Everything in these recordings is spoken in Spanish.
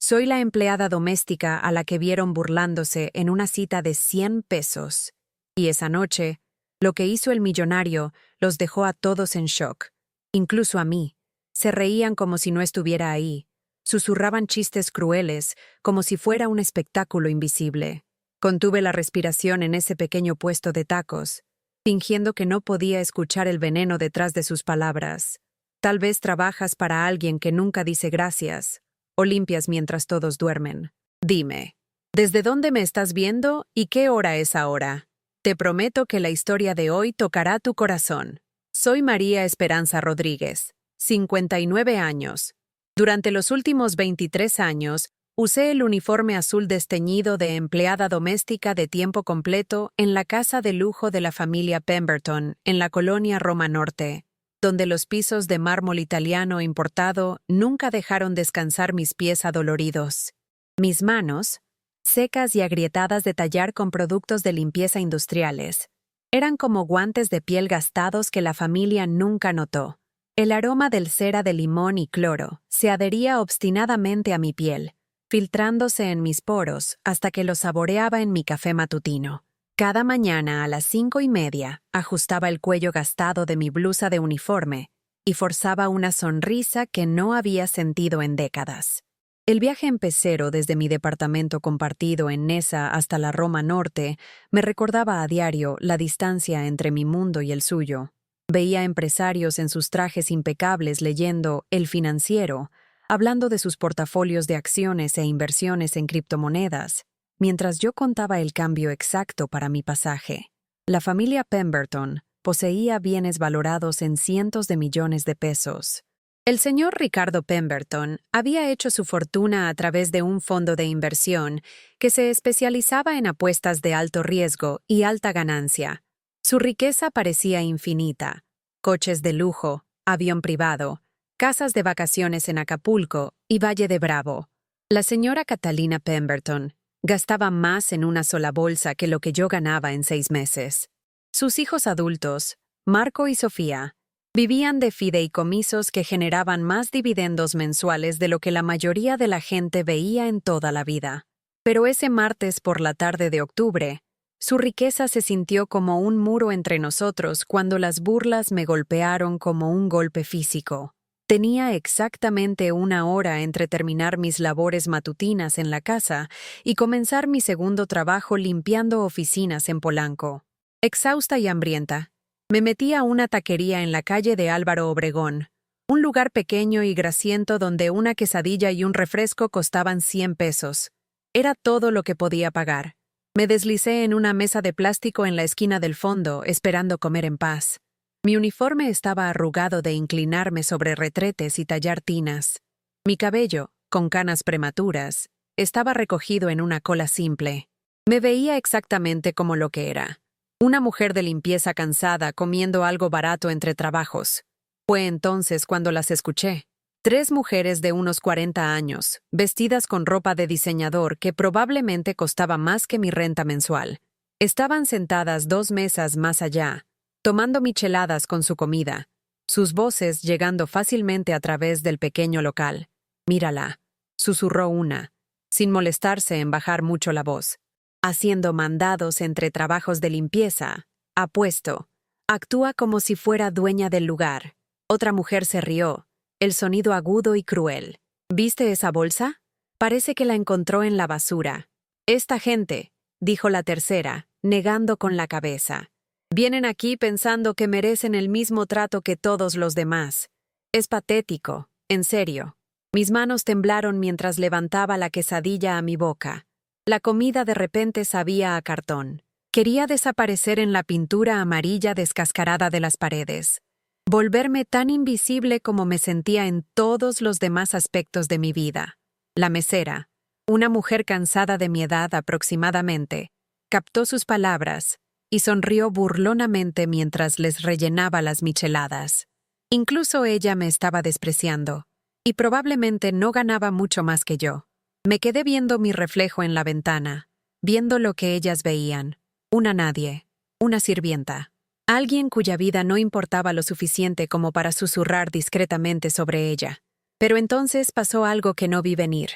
Soy la empleada doméstica a la que vieron burlándose en una cita de 100 pesos. Y esa noche, lo que hizo el millonario los dejó a todos en shock, incluso a mí. Se reían como si no estuviera ahí. Susurraban chistes crueles, como si fuera un espectáculo invisible. Contuve la respiración en ese pequeño puesto de tacos, fingiendo que no podía escuchar el veneno detrás de sus palabras. Tal vez trabajas para alguien que nunca dice gracias, o limpias mientras todos duermen. Dime, ¿desde dónde me estás viendo y qué hora es ahora? Te prometo que la historia de hoy tocará tu corazón. Soy María Esperanza Rodríguez, 59 años. Durante los últimos 23 años, usé el uniforme azul desteñido de empleada doméstica de tiempo completo en la casa de lujo de la familia Pemberton, en la colonia Roma Norte, donde los pisos de mármol italiano importado nunca dejaron descansar mis pies adoloridos. Mis manos, secas y agrietadas de tallar con productos de limpieza industriales, eran como guantes de piel gastados que la familia nunca notó. El aroma del cera de limón y cloro se adhería obstinadamente a mi piel, filtrándose en mis poros hasta que lo saboreaba en mi café matutino. Cada mañana a las 5:30 ajustaba el cuello gastado de mi blusa de uniforme y forzaba una sonrisa que no había sentido en décadas. El viaje en pecero desde mi departamento compartido en Nesa hasta la Roma Norte me recordaba a diario la distancia entre mi mundo y el suyo. Veía empresarios en sus trajes impecables leyendo El Financiero, hablando de sus portafolios de acciones e inversiones en criptomonedas, mientras yo contaba el cambio exacto para mi pasaje. La familia Pemberton poseía bienes valorados en cientos de millones de pesos. El señor Ricardo Pemberton había hecho su fortuna a través de un fondo de inversión que se especializaba en apuestas de alto riesgo y alta ganancia. Su riqueza parecía infinita: coches de lujo, avión privado, casas de vacaciones en Acapulco y Valle de Bravo. La señora Catalina Pemberton gastaba más en una sola bolsa que lo que yo ganaba en 6 meses. Sus hijos adultos, Marco y Sofía, vivían de fideicomisos que generaban más dividendos mensuales de lo que la mayoría de la gente veía en toda la vida. Pero ese martes por la tarde de octubre, su riqueza se sintió como un muro entre nosotros cuando las burlas me golpearon como un golpe físico. Tenía exactamente 1 hora entre terminar mis labores matutinas en la casa y comenzar mi segundo trabajo limpiando oficinas en Polanco. Exhausta y hambrienta, me metí a una taquería en la calle de Álvaro Obregón, un lugar pequeño y grasiento donde una quesadilla y un refresco costaban 100 pesos. Era todo lo que podía pagar. Me deslicé en una mesa de plástico en la esquina del fondo, esperando comer en paz. Mi uniforme estaba arrugado de inclinarme sobre retretes y tallar tinas. Mi cabello, con canas prematuras, estaba recogido en una cola simple. Me veía exactamente como lo que era: una mujer de limpieza cansada comiendo algo barato entre trabajos. Fue entonces cuando las escuché. 3 mujeres de unos 40 años, vestidas con ropa de diseñador que probablemente costaba más que mi renta mensual. Estaban sentadas 2 mesas más allá, tomando micheladas con su comida, sus voces llegando fácilmente a través del pequeño local. «Mírala», susurró una, sin molestarse en bajar mucho la voz. «Haciendo mandados entre trabajos de limpieza. Apuesto. Actúa como si fuera dueña del lugar». Otra mujer se rió, el sonido agudo y cruel. «¿Viste esa bolsa? Parece que la encontró en la basura». «Esta gente», dijo la tercera, negando con la cabeza, «vienen aquí pensando que merecen el mismo trato que todos los demás. Es patético, en serio». Mis manos temblaron mientras levantaba la quesadilla a mi boca. La comida de repente sabía a cartón. Quería desaparecer en la pintura amarilla descascarada de las paredes. Volverme tan invisible como me sentía en todos los demás aspectos de mi vida. La mesera, una mujer cansada de mi edad aproximadamente, captó sus palabras y sonrió burlonamente mientras les rellenaba las micheladas. Incluso ella me estaba despreciando, y probablemente no ganaba mucho más que yo. Me quedé viendo mi reflejo en la ventana, viendo lo que ellas veían: una nadie, una sirvienta. Alguien cuya vida no importaba lo suficiente como para susurrar discretamente sobre ella. Pero entonces pasó algo que no vi venir.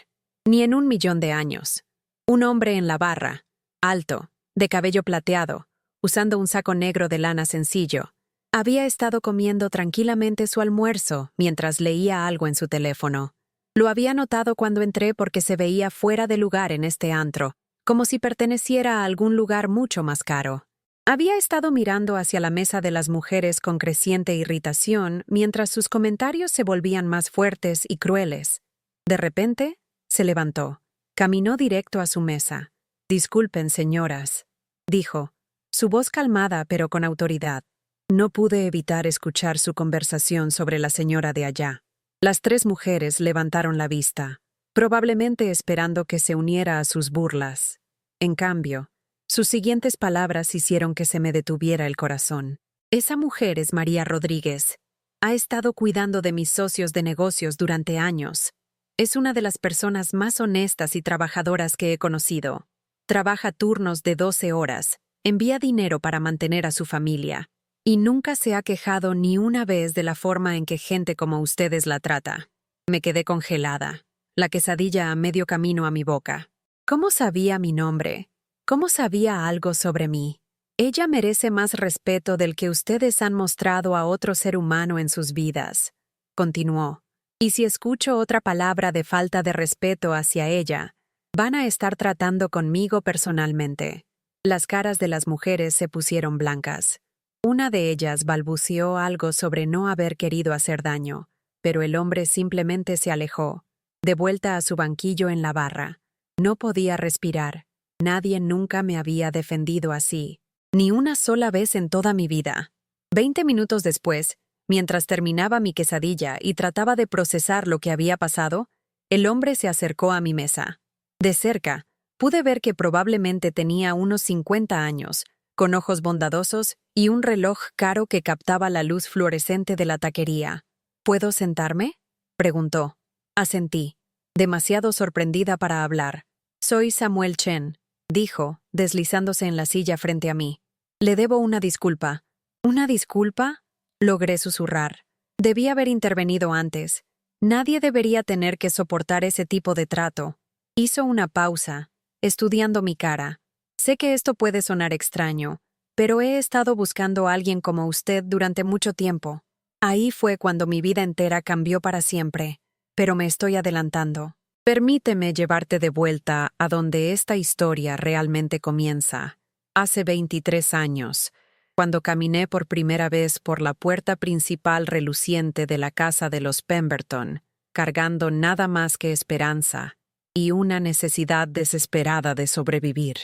Ni en 1 millón de años. Un hombre en la barra, alto, de cabello plateado, usando un saco negro de lana sencillo. Había estado comiendo tranquilamente su almuerzo mientras leía algo en su teléfono. Lo había notado cuando entré porque se veía fuera de lugar en este antro, como si perteneciera a algún lugar mucho más caro. Había estado mirando hacia la mesa de las mujeres con creciente irritación mientras sus comentarios se volvían más fuertes y crueles. De repente, se levantó. Caminó directo a su mesa. «Disculpen, señoras», dijo, su voz calmada pero con autoridad. No pude evitar escuchar su conversación sobre la señora de allá. Las 3 mujeres levantaron la vista, probablemente esperando que se uniera a sus burlas. En cambio, sus siguientes palabras hicieron que se me detuviera el corazón. Esa mujer es María Rodríguez. Ha estado cuidando de mis socios de negocios durante años. Es una de las personas más honestas y trabajadoras que he conocido. Trabaja turnos de 12 horas, envía dinero para mantener a su familia, y nunca se ha quejado ni una vez de la forma en que gente como ustedes la trata. Me quedé congelada, la quesadilla a medio camino a mi boca. ¿Cómo sabía mi nombre? ¿Cómo sabía algo sobre mí? Ella merece más respeto del que ustedes han mostrado a otro ser humano en sus vidas, continuó. Y si escucho otra palabra de falta de respeto hacia ella, van a estar tratando conmigo personalmente. Las caras de las mujeres se pusieron blancas. Una de ellas balbuceó algo sobre no haber querido hacer daño, pero el hombre simplemente se alejó, de vuelta a su banquillo en la barra. No podía respirar. Nadie nunca me había defendido así, ni una sola vez en toda mi vida. 20 minutos después, mientras terminaba mi quesadilla y trataba de procesar lo que había pasado, el hombre se acercó a mi mesa. De cerca, pude ver que probablemente tenía unos 50 años, con ojos bondadosos y un reloj caro que captaba la luz fluorescente de la taquería. ¿Puedo sentarme?, preguntó. Asentí, demasiado sorprendida para hablar. Soy Samuel Chen, dijo, deslizándose en la silla frente a mí. Le debo una disculpa. ¿Una disculpa?, logré susurrar. Debí haber intervenido antes. Nadie debería tener que soportar ese tipo de trato. Hizo una pausa, estudiando mi cara. Sé que esto puede sonar extraño, pero he estado buscando a alguien como usted durante mucho tiempo. Ahí fue cuando mi vida entera cambió para siempre, pero me estoy adelantando. Permíteme llevarte de vuelta a donde esta historia realmente comienza. Hace 23 años, cuando caminé por primera vez por la puerta principal reluciente de la casa de los Pemberton, cargando nada más que esperanza y una necesidad desesperada de sobrevivir.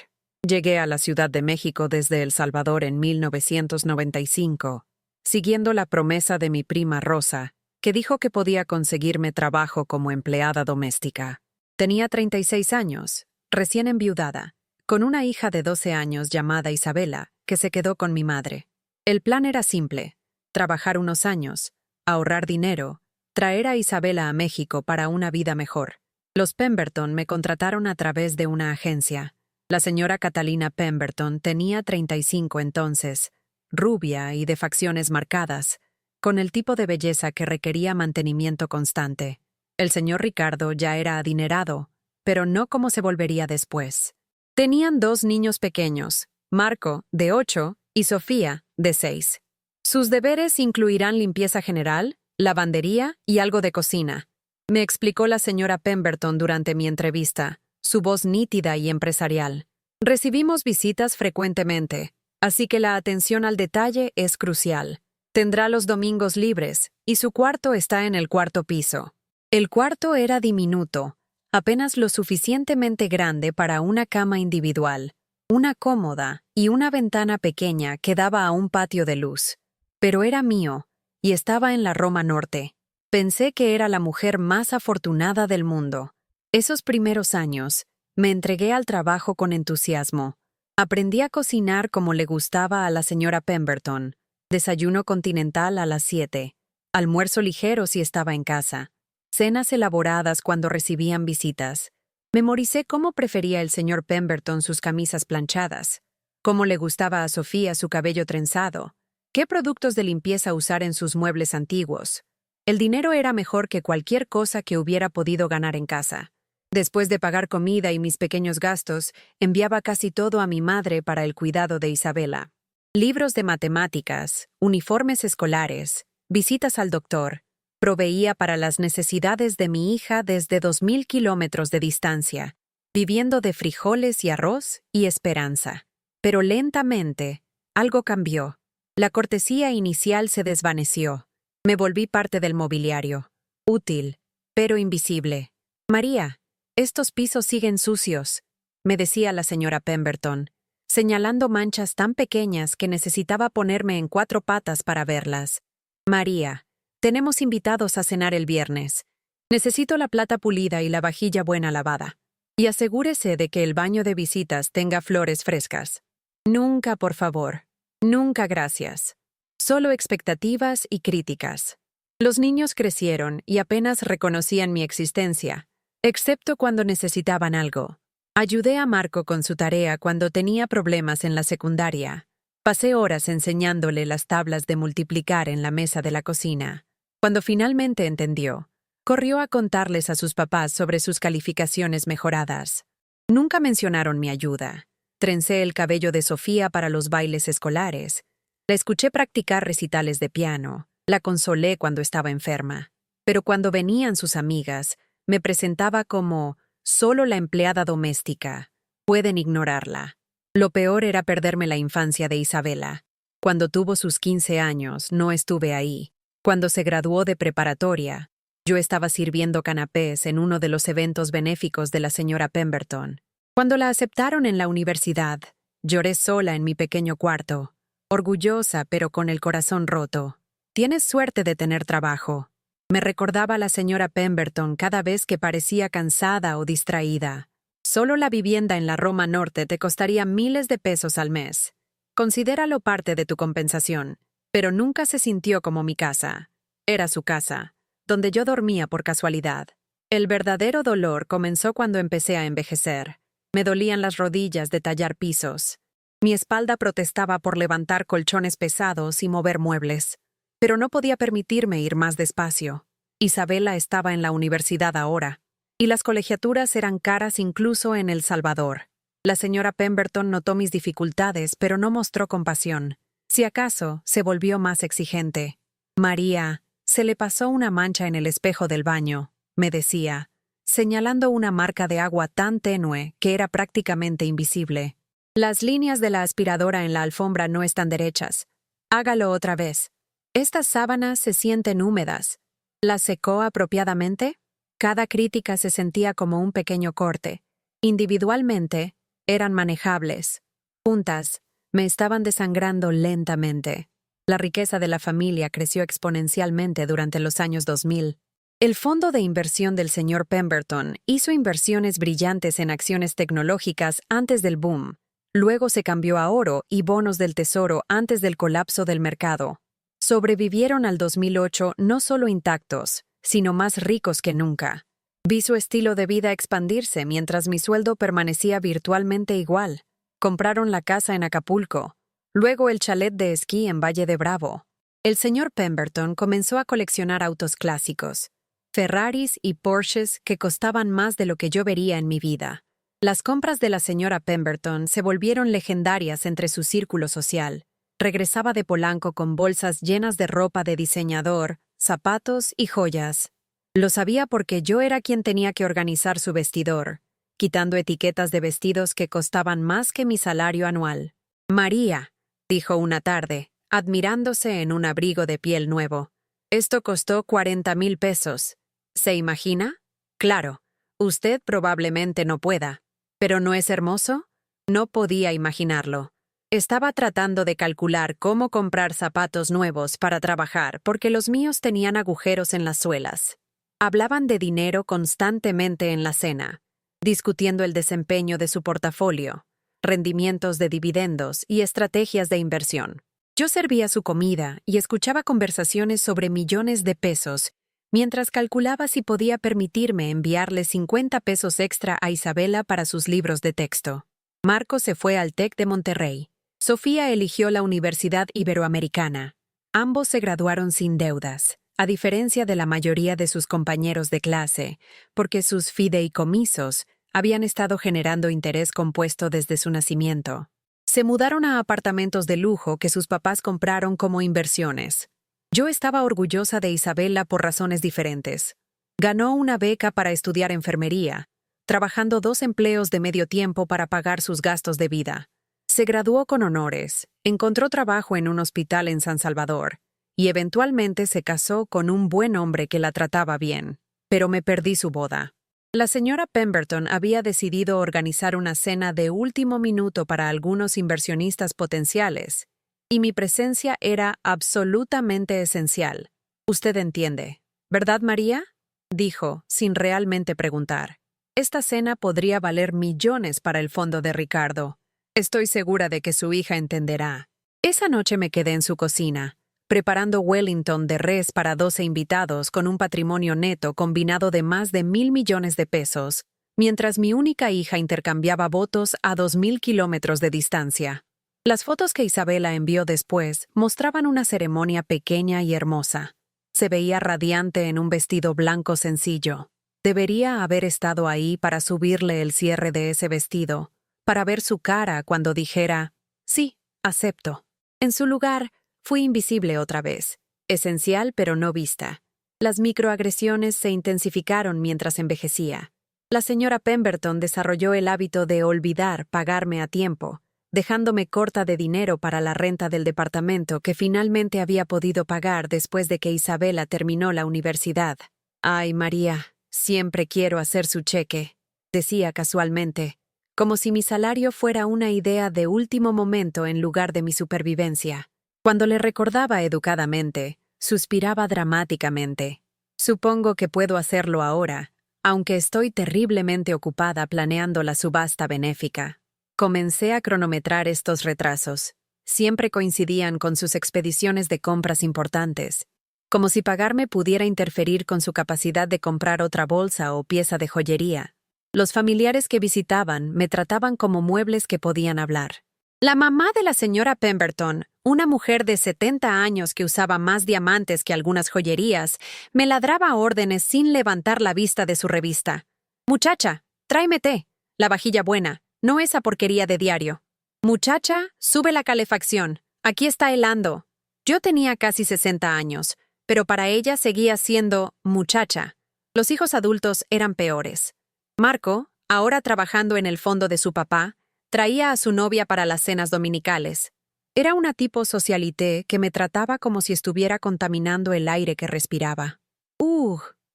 Llegué a la Ciudad de México desde El Salvador en 1995, siguiendo la promesa de mi prima Rosa, que dijo que podía conseguirme trabajo como empleada doméstica. Tenía 36 años, recién enviudada, con una hija de 12 años llamada Isabela, que se quedó con mi madre. El plan era simple: trabajar unos años, ahorrar dinero, traer a Isabela a México para una vida mejor. Los Pemberton me contrataron a través de una agencia. La señora Catalina Pemberton tenía 35 entonces, rubia y de facciones marcadas, con el tipo de belleza que requería mantenimiento constante. El señor Ricardo ya era adinerado, pero no como se volvería después. Tenían 2 niños pequeños, Marco, de 8, y Sofía, de 6. Sus deberes incluirán limpieza general, lavandería y algo de cocina, me explicó la señora Pemberton durante mi entrevista, su voz nítida y empresarial. Recibimos visitas frecuentemente, así que la atención al detalle es crucial. Tendrá los domingos libres, y su cuarto está en el 4.º piso. El cuarto era diminuto, apenas lo suficientemente grande para una cama individual, una cómoda y una ventana pequeña que daba a un patio de luz. Pero era mío, y estaba en la Roma Norte. Pensé que era la mujer más afortunada del mundo. Esos primeros años, me entregué al trabajo con entusiasmo. Aprendí a cocinar como le gustaba a la señora Pemberton. Desayuno continental a las 7, almuerzo ligero si estaba en casa, cenas elaboradas cuando recibían visitas. Memoricé cómo prefería el señor Pemberton sus camisas planchadas, cómo le gustaba a Sofía su cabello trenzado, qué productos de limpieza usar en sus muebles antiguos. El dinero era mejor que cualquier cosa que hubiera podido ganar en casa. Después de pagar comida y mis pequeños gastos, enviaba casi todo a mi madre para el cuidado de Isabela. Libros de matemáticas, uniformes escolares, visitas al doctor. Proveía para las necesidades de mi hija desde 2000 kilómetros de distancia, viviendo de frijoles y arroz y esperanza. Pero lentamente, algo cambió. La cortesía inicial se desvaneció. Me volví parte del mobiliario. Útil, pero invisible. María, estos pisos siguen sucios, me decía la señora Pemberton, señalando manchas tan pequeñas que necesitaba ponerme en 4 patas para verlas. María, tenemos invitados a cenar el viernes. Necesito la plata pulida y la vajilla buena lavada. Y asegúrese de que el baño de visitas tenga flores frescas. Nunca, por favor. Nunca, gracias. Solo expectativas y críticas. Los niños crecieron y apenas reconocían mi existencia, excepto cuando necesitaban algo. Ayudé a Marco con su tarea cuando tenía problemas en la secundaria. Pasé horas enseñándole las tablas de multiplicar en la mesa de la cocina. Cuando finalmente entendió, corrió a contarles a sus papás sobre sus calificaciones mejoradas. Nunca mencionaron mi ayuda. Trencé el cabello de Sofía para los bailes escolares. La escuché practicar recitales de piano. La consolé cuando estaba enferma. Pero cuando venían sus amigas, me presentaba como solo la empleada doméstica. Pueden ignorarla. Lo peor era perderme la infancia de Isabela. Cuando tuvo sus 15 años, no estuve ahí. Cuando se graduó de preparatoria, yo estaba sirviendo canapés en uno de los eventos benéficos de la señora Pemberton. Cuando la aceptaron en la universidad, lloré sola en mi pequeño cuarto, orgullosa pero con el corazón roto. Tienes suerte de tener trabajo. Me recordaba la señora Pemberton cada vez que parecía cansada o distraída. Solo la vivienda en la Roma Norte te costaría miles de pesos al mes. Considéralo parte de tu compensación, pero nunca se sintió como mi casa. Era su casa, donde yo dormía por casualidad. El verdadero dolor comenzó cuando empecé a envejecer. Me dolían las rodillas de tallar pisos. Mi espalda protestaba por levantar colchones pesados y mover muebles. Pero no podía permitirme ir más despacio. Isabela estaba en la universidad ahora, y las colegiaturas eran caras incluso en El Salvador. La señora Pemberton notó mis dificultades, pero no mostró compasión. Si acaso, se volvió más exigente. María, se le pasó una mancha en el espejo del baño, me decía, señalando una marca de agua tan tenue que era prácticamente invisible. Las líneas de la aspiradora en la alfombra no están derechas. Hágalo otra vez. Estas sábanas se sienten húmedas. ¿Las secó apropiadamente? Cada crítica se sentía como un pequeño corte. Individualmente, eran manejables. Juntas, me estaban desangrando lentamente. La riqueza de la familia creció exponencialmente durante los años 2000. El fondo de inversión del señor Pemberton hizo inversiones brillantes en acciones tecnológicas antes del boom. Luego se cambió a oro y bonos del tesoro antes del colapso del mercado. Sobrevivieron al 2008 no solo intactos, sino más ricos que nunca. Vi su estilo de vida expandirse mientras mi sueldo permanecía virtualmente igual. Compraron la casa en Acapulco, luego el chalet de esquí en Valle de Bravo. El señor Pemberton comenzó a coleccionar autos clásicos, Ferraris y Porsches que costaban más de lo que yo vería en mi vida. Las compras de la señora Pemberton se volvieron legendarias entre su círculo social. Regresaba de Polanco con bolsas llenas de ropa de diseñador, zapatos y joyas. Lo sabía porque yo era quien tenía que organizar su vestidor, quitando etiquetas de vestidos que costaban más que mi salario anual. María, dijo una tarde, admirándose en un abrigo de piel nuevo. Esto costó 40,000 pesos. ¿Se imagina? Claro, usted probablemente no pueda. ¿Pero no es hermoso? No podía imaginarlo. Estaba tratando de calcular cómo comprar zapatos nuevos para trabajar porque los míos tenían agujeros en las suelas. Hablaban de dinero constantemente en la cena, discutiendo el desempeño de su portafolio, rendimientos de dividendos y estrategias de inversión. Yo servía su comida y escuchaba conversaciones sobre millones de pesos, mientras calculaba si podía permitirme enviarle 50 pesos extra a Isabela para sus libros de texto. Marco se fue al TEC de Monterrey. Sofía eligió la Universidad Iberoamericana. Ambos se graduaron sin deudas. a diferencia de la mayoría de sus compañeros de clase, porque sus fideicomisos habían estado generando interés compuesto desde su nacimiento. Se mudaron a apartamentos de lujo que sus papás compraron como inversiones. Yo estaba orgullosa de Isabela por razones diferentes. Ganó una beca para estudiar enfermería, trabajando 2 empleos de medio tiempo para pagar sus gastos de vida. Se graduó con honores, encontró trabajo en un hospital en San Salvador, y eventualmente se casó con un buen hombre que la trataba bien. Pero me perdí su boda. La señora Pemberton había decidido organizar una cena de último minuto para algunos inversionistas potenciales, y mi presencia era absolutamente esencial. Usted entiende, ¿verdad, María? Dijo, sin realmente preguntar. Esta cena podría valer millones para el fondo de Ricardo. Estoy segura de que su hija entenderá. Esa noche me quedé en su cocina, preparando Wellington de res para 12 invitados con un patrimonio neto combinado de más de 1.000 millones de pesos, mientras mi única hija intercambiaba votos a 2.000 kilómetros de distancia. Las fotos que Isabela envió después mostraban una ceremonia pequeña y hermosa. Se veía radiante en un vestido blanco sencillo. Debería haber estado ahí para subirle el cierre de ese vestido, para ver su cara cuando dijera, sí, acepto. En su lugar, fui invisible otra vez, esencial pero no vista. Las microagresiones se intensificaron mientras envejecía. La señora Pemberton desarrolló el hábito de olvidar pagarme a tiempo, dejándome corta de dinero para la renta del departamento que finalmente había podido pagar después de que Isabela terminó la universidad. «Ay, María, siempre quiero hacer su cheque», decía casualmente, como si mi salario fuera una idea de último momento en lugar de mi supervivencia. Cuando le recordaba educadamente, suspiraba dramáticamente. Supongo que puedo hacerlo ahora, aunque estoy terriblemente ocupada planeando la subasta benéfica. Comencé a cronometrar estos retrasos. Siempre coincidían con sus expediciones de compras importantes, como si pagarme pudiera interferir con su capacidad de comprar otra bolsa o pieza de joyería. Los familiares que visitaban me trataban como muebles que podían hablar. La mamá de la señora Pemberton, una mujer de 70 años que usaba más diamantes que algunas joyerías, me ladraba órdenes sin levantar la vista de su revista. «Muchacha, tráeme té, la vajilla buena, no esa porquería de diario. Muchacha, sube la calefacción, aquí está helando». Yo tenía casi 60 años, pero para ella seguía siendo muchacha. Los hijos adultos eran peores. Marco, ahora trabajando en el fondo de su papá, traía a su novia para las cenas dominicales. Era una tipo socialité que me trataba como si estuviera contaminando el aire que respiraba.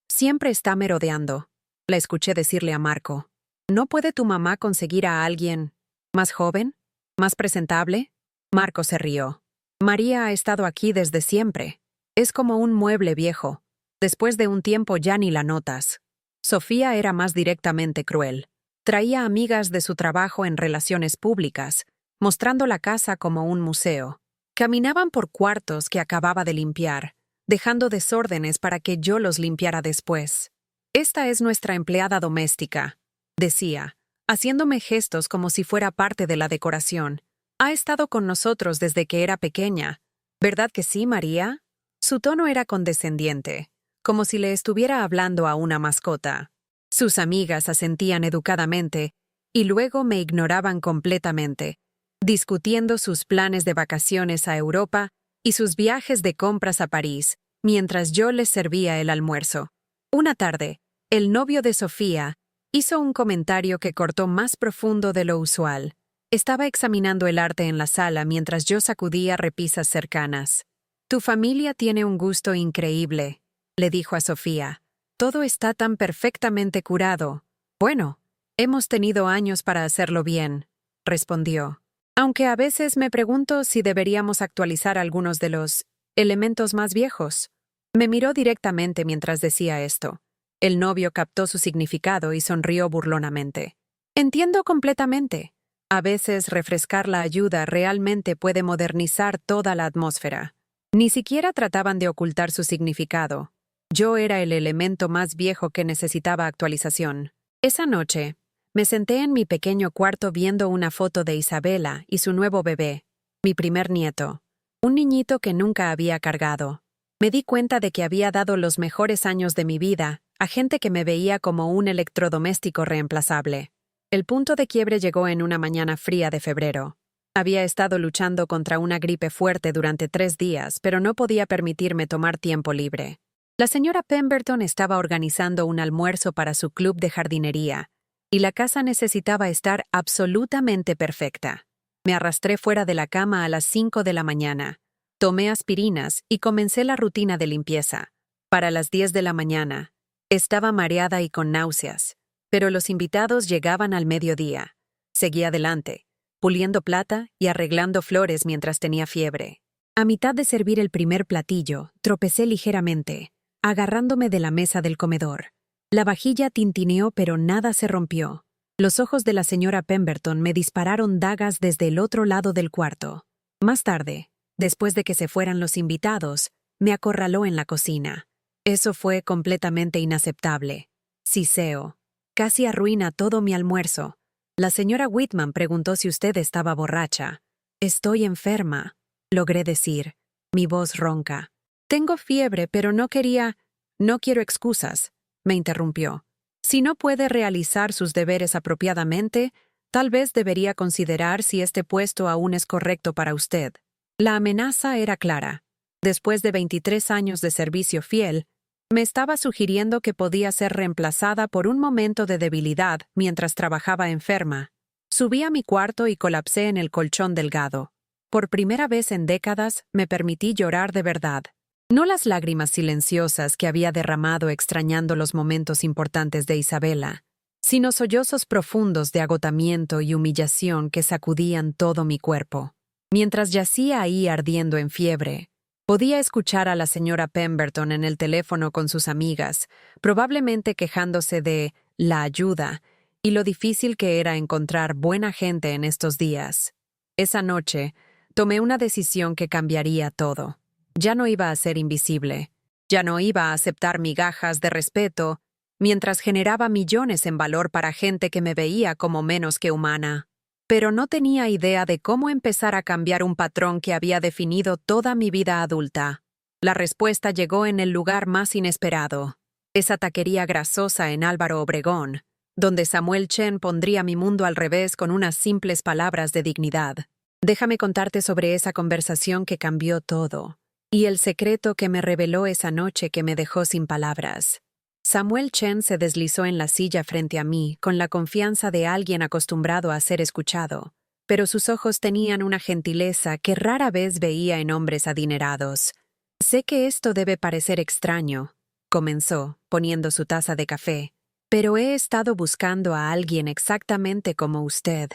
Siempre está merodeando», la escuché decirle a Marco. «¿No puede tu mamá conseguir a alguien más joven? ¿Más presentable?» Marco se rió. «María ha estado aquí desde siempre. Es como un mueble viejo. Después de un tiempo ya ni la notas». Sofía era más directamente cruel. Traía amigas de su trabajo en relaciones públicas, mostrando la casa como un museo. Caminaban por cuartos que acababa de limpiar, dejando desórdenes para que yo los limpiara después. «Esta es nuestra empleada doméstica», decía, haciéndome gestos como si fuera parte de la decoración. «Ha estado con nosotros desde que era pequeña. ¿Verdad que sí, María?» Su tono era condescendiente, como si le estuviera hablando a una mascota. Sus amigas asentían educadamente y luego me ignoraban completamente, discutiendo sus planes de vacaciones a Europa y sus viajes de compras a París, mientras yo les servía el almuerzo. Una tarde, el novio de Sofía hizo un comentario que cortó más profundo de lo usual. Estaba examinando el arte en la sala mientras yo sacudía repisas cercanas. «Tu familia tiene un gusto increíble», le dijo a Sofía. «Todo está tan perfectamente curado». «Bueno, hemos tenido años para hacerlo bien», respondió. «Aunque a veces me pregunto si deberíamos actualizar algunos de los elementos más viejos». Me miró directamente mientras decía esto. El novio captó su significado y sonrió burlonamente. «Entiendo completamente. A veces refrescar la ayuda realmente puede modernizar toda la atmósfera». Ni siquiera trataban de ocultar su significado. Yo era el elemento más viejo que necesitaba actualización. Esa noche, me senté en mi pequeño cuarto viendo una foto de Isabela y su nuevo bebé, mi primer nieto, un niñito que nunca había cargado. Me di cuenta de que había dado los mejores años de mi vida a gente que me veía como un electrodoméstico reemplazable. El punto de quiebre llegó en una mañana fría de febrero. Había estado luchando contra una gripe fuerte durante 3 días, pero no podía permitirme tomar tiempo libre. La señora Pemberton estaba organizando un almuerzo para su club de jardinería, y la casa necesitaba estar absolutamente perfecta. Me arrastré fuera de la cama a las 5 de la mañana. Tomé aspirinas y comencé la rutina de limpieza. Para las 10 de la mañana, estaba mareada y con náuseas, pero los invitados llegaban al mediodía. Seguí adelante, puliendo plata y arreglando flores mientras tenía fiebre. A mitad de servir el primer platillo, tropecé ligeramente, agarrándome de la mesa del comedor. La vajilla tintineó, pero nada se rompió. Los ojos de la señora Pemberton me dispararon dagas desde el otro lado del cuarto. Más tarde, después de que se fueran los invitados, me acorraló en la cocina. Eso fue completamente inaceptable. Siseo. Casi arruina todo mi almuerzo. La señora Whitman preguntó si usted estaba borracha. Estoy enferma, logré decir, mi voz ronca. Tengo fiebre, pero no quiero excusas, me interrumpió. Si no puede realizar sus deberes apropiadamente, tal vez debería considerar si este puesto aún es correcto para usted. La amenaza era clara. Después de 23 años de servicio fiel, me estaba sugiriendo que podía ser reemplazada por un momento de debilidad mientras trabajaba enferma. Subí a mi cuarto y colapsé en el colchón delgado. Por primera vez en décadas, me permití llorar de verdad. No las lágrimas silenciosas que había derramado extrañando los momentos importantes de Isabela, sino sollozos profundos de agotamiento y humillación que sacudían todo mi cuerpo. Mientras yacía ahí ardiendo en fiebre, podía escuchar a la señora Pemberton en el teléfono con sus amigas, probablemente quejándose de la ayuda y lo difícil que era encontrar buena gente en estos días. Esa noche, tomé una decisión que cambiaría todo. Ya no iba a ser invisible. Ya no iba a aceptar migajas de respeto mientras generaba millones en valor para gente que me veía como menos que humana. Pero no tenía idea de cómo empezar a cambiar un patrón que había definido toda mi vida adulta. La respuesta llegó en el lugar más inesperado. Esa taquería grasosa en Álvaro Obregón, donde Samuel Chen pondría mi mundo al revés con unas simples palabras de dignidad. Déjame contarte sobre esa conversación que cambió todo, y el secreto que me reveló esa noche que me dejó sin palabras. Samuel Chen se deslizó en la silla frente a mí con la confianza de alguien acostumbrado a ser escuchado, pero sus ojos tenían una gentileza que rara vez veía en hombres adinerados. Sé que esto debe parecer extraño, comenzó, poniendo su taza de café, pero he estado buscando a alguien exactamente como usted.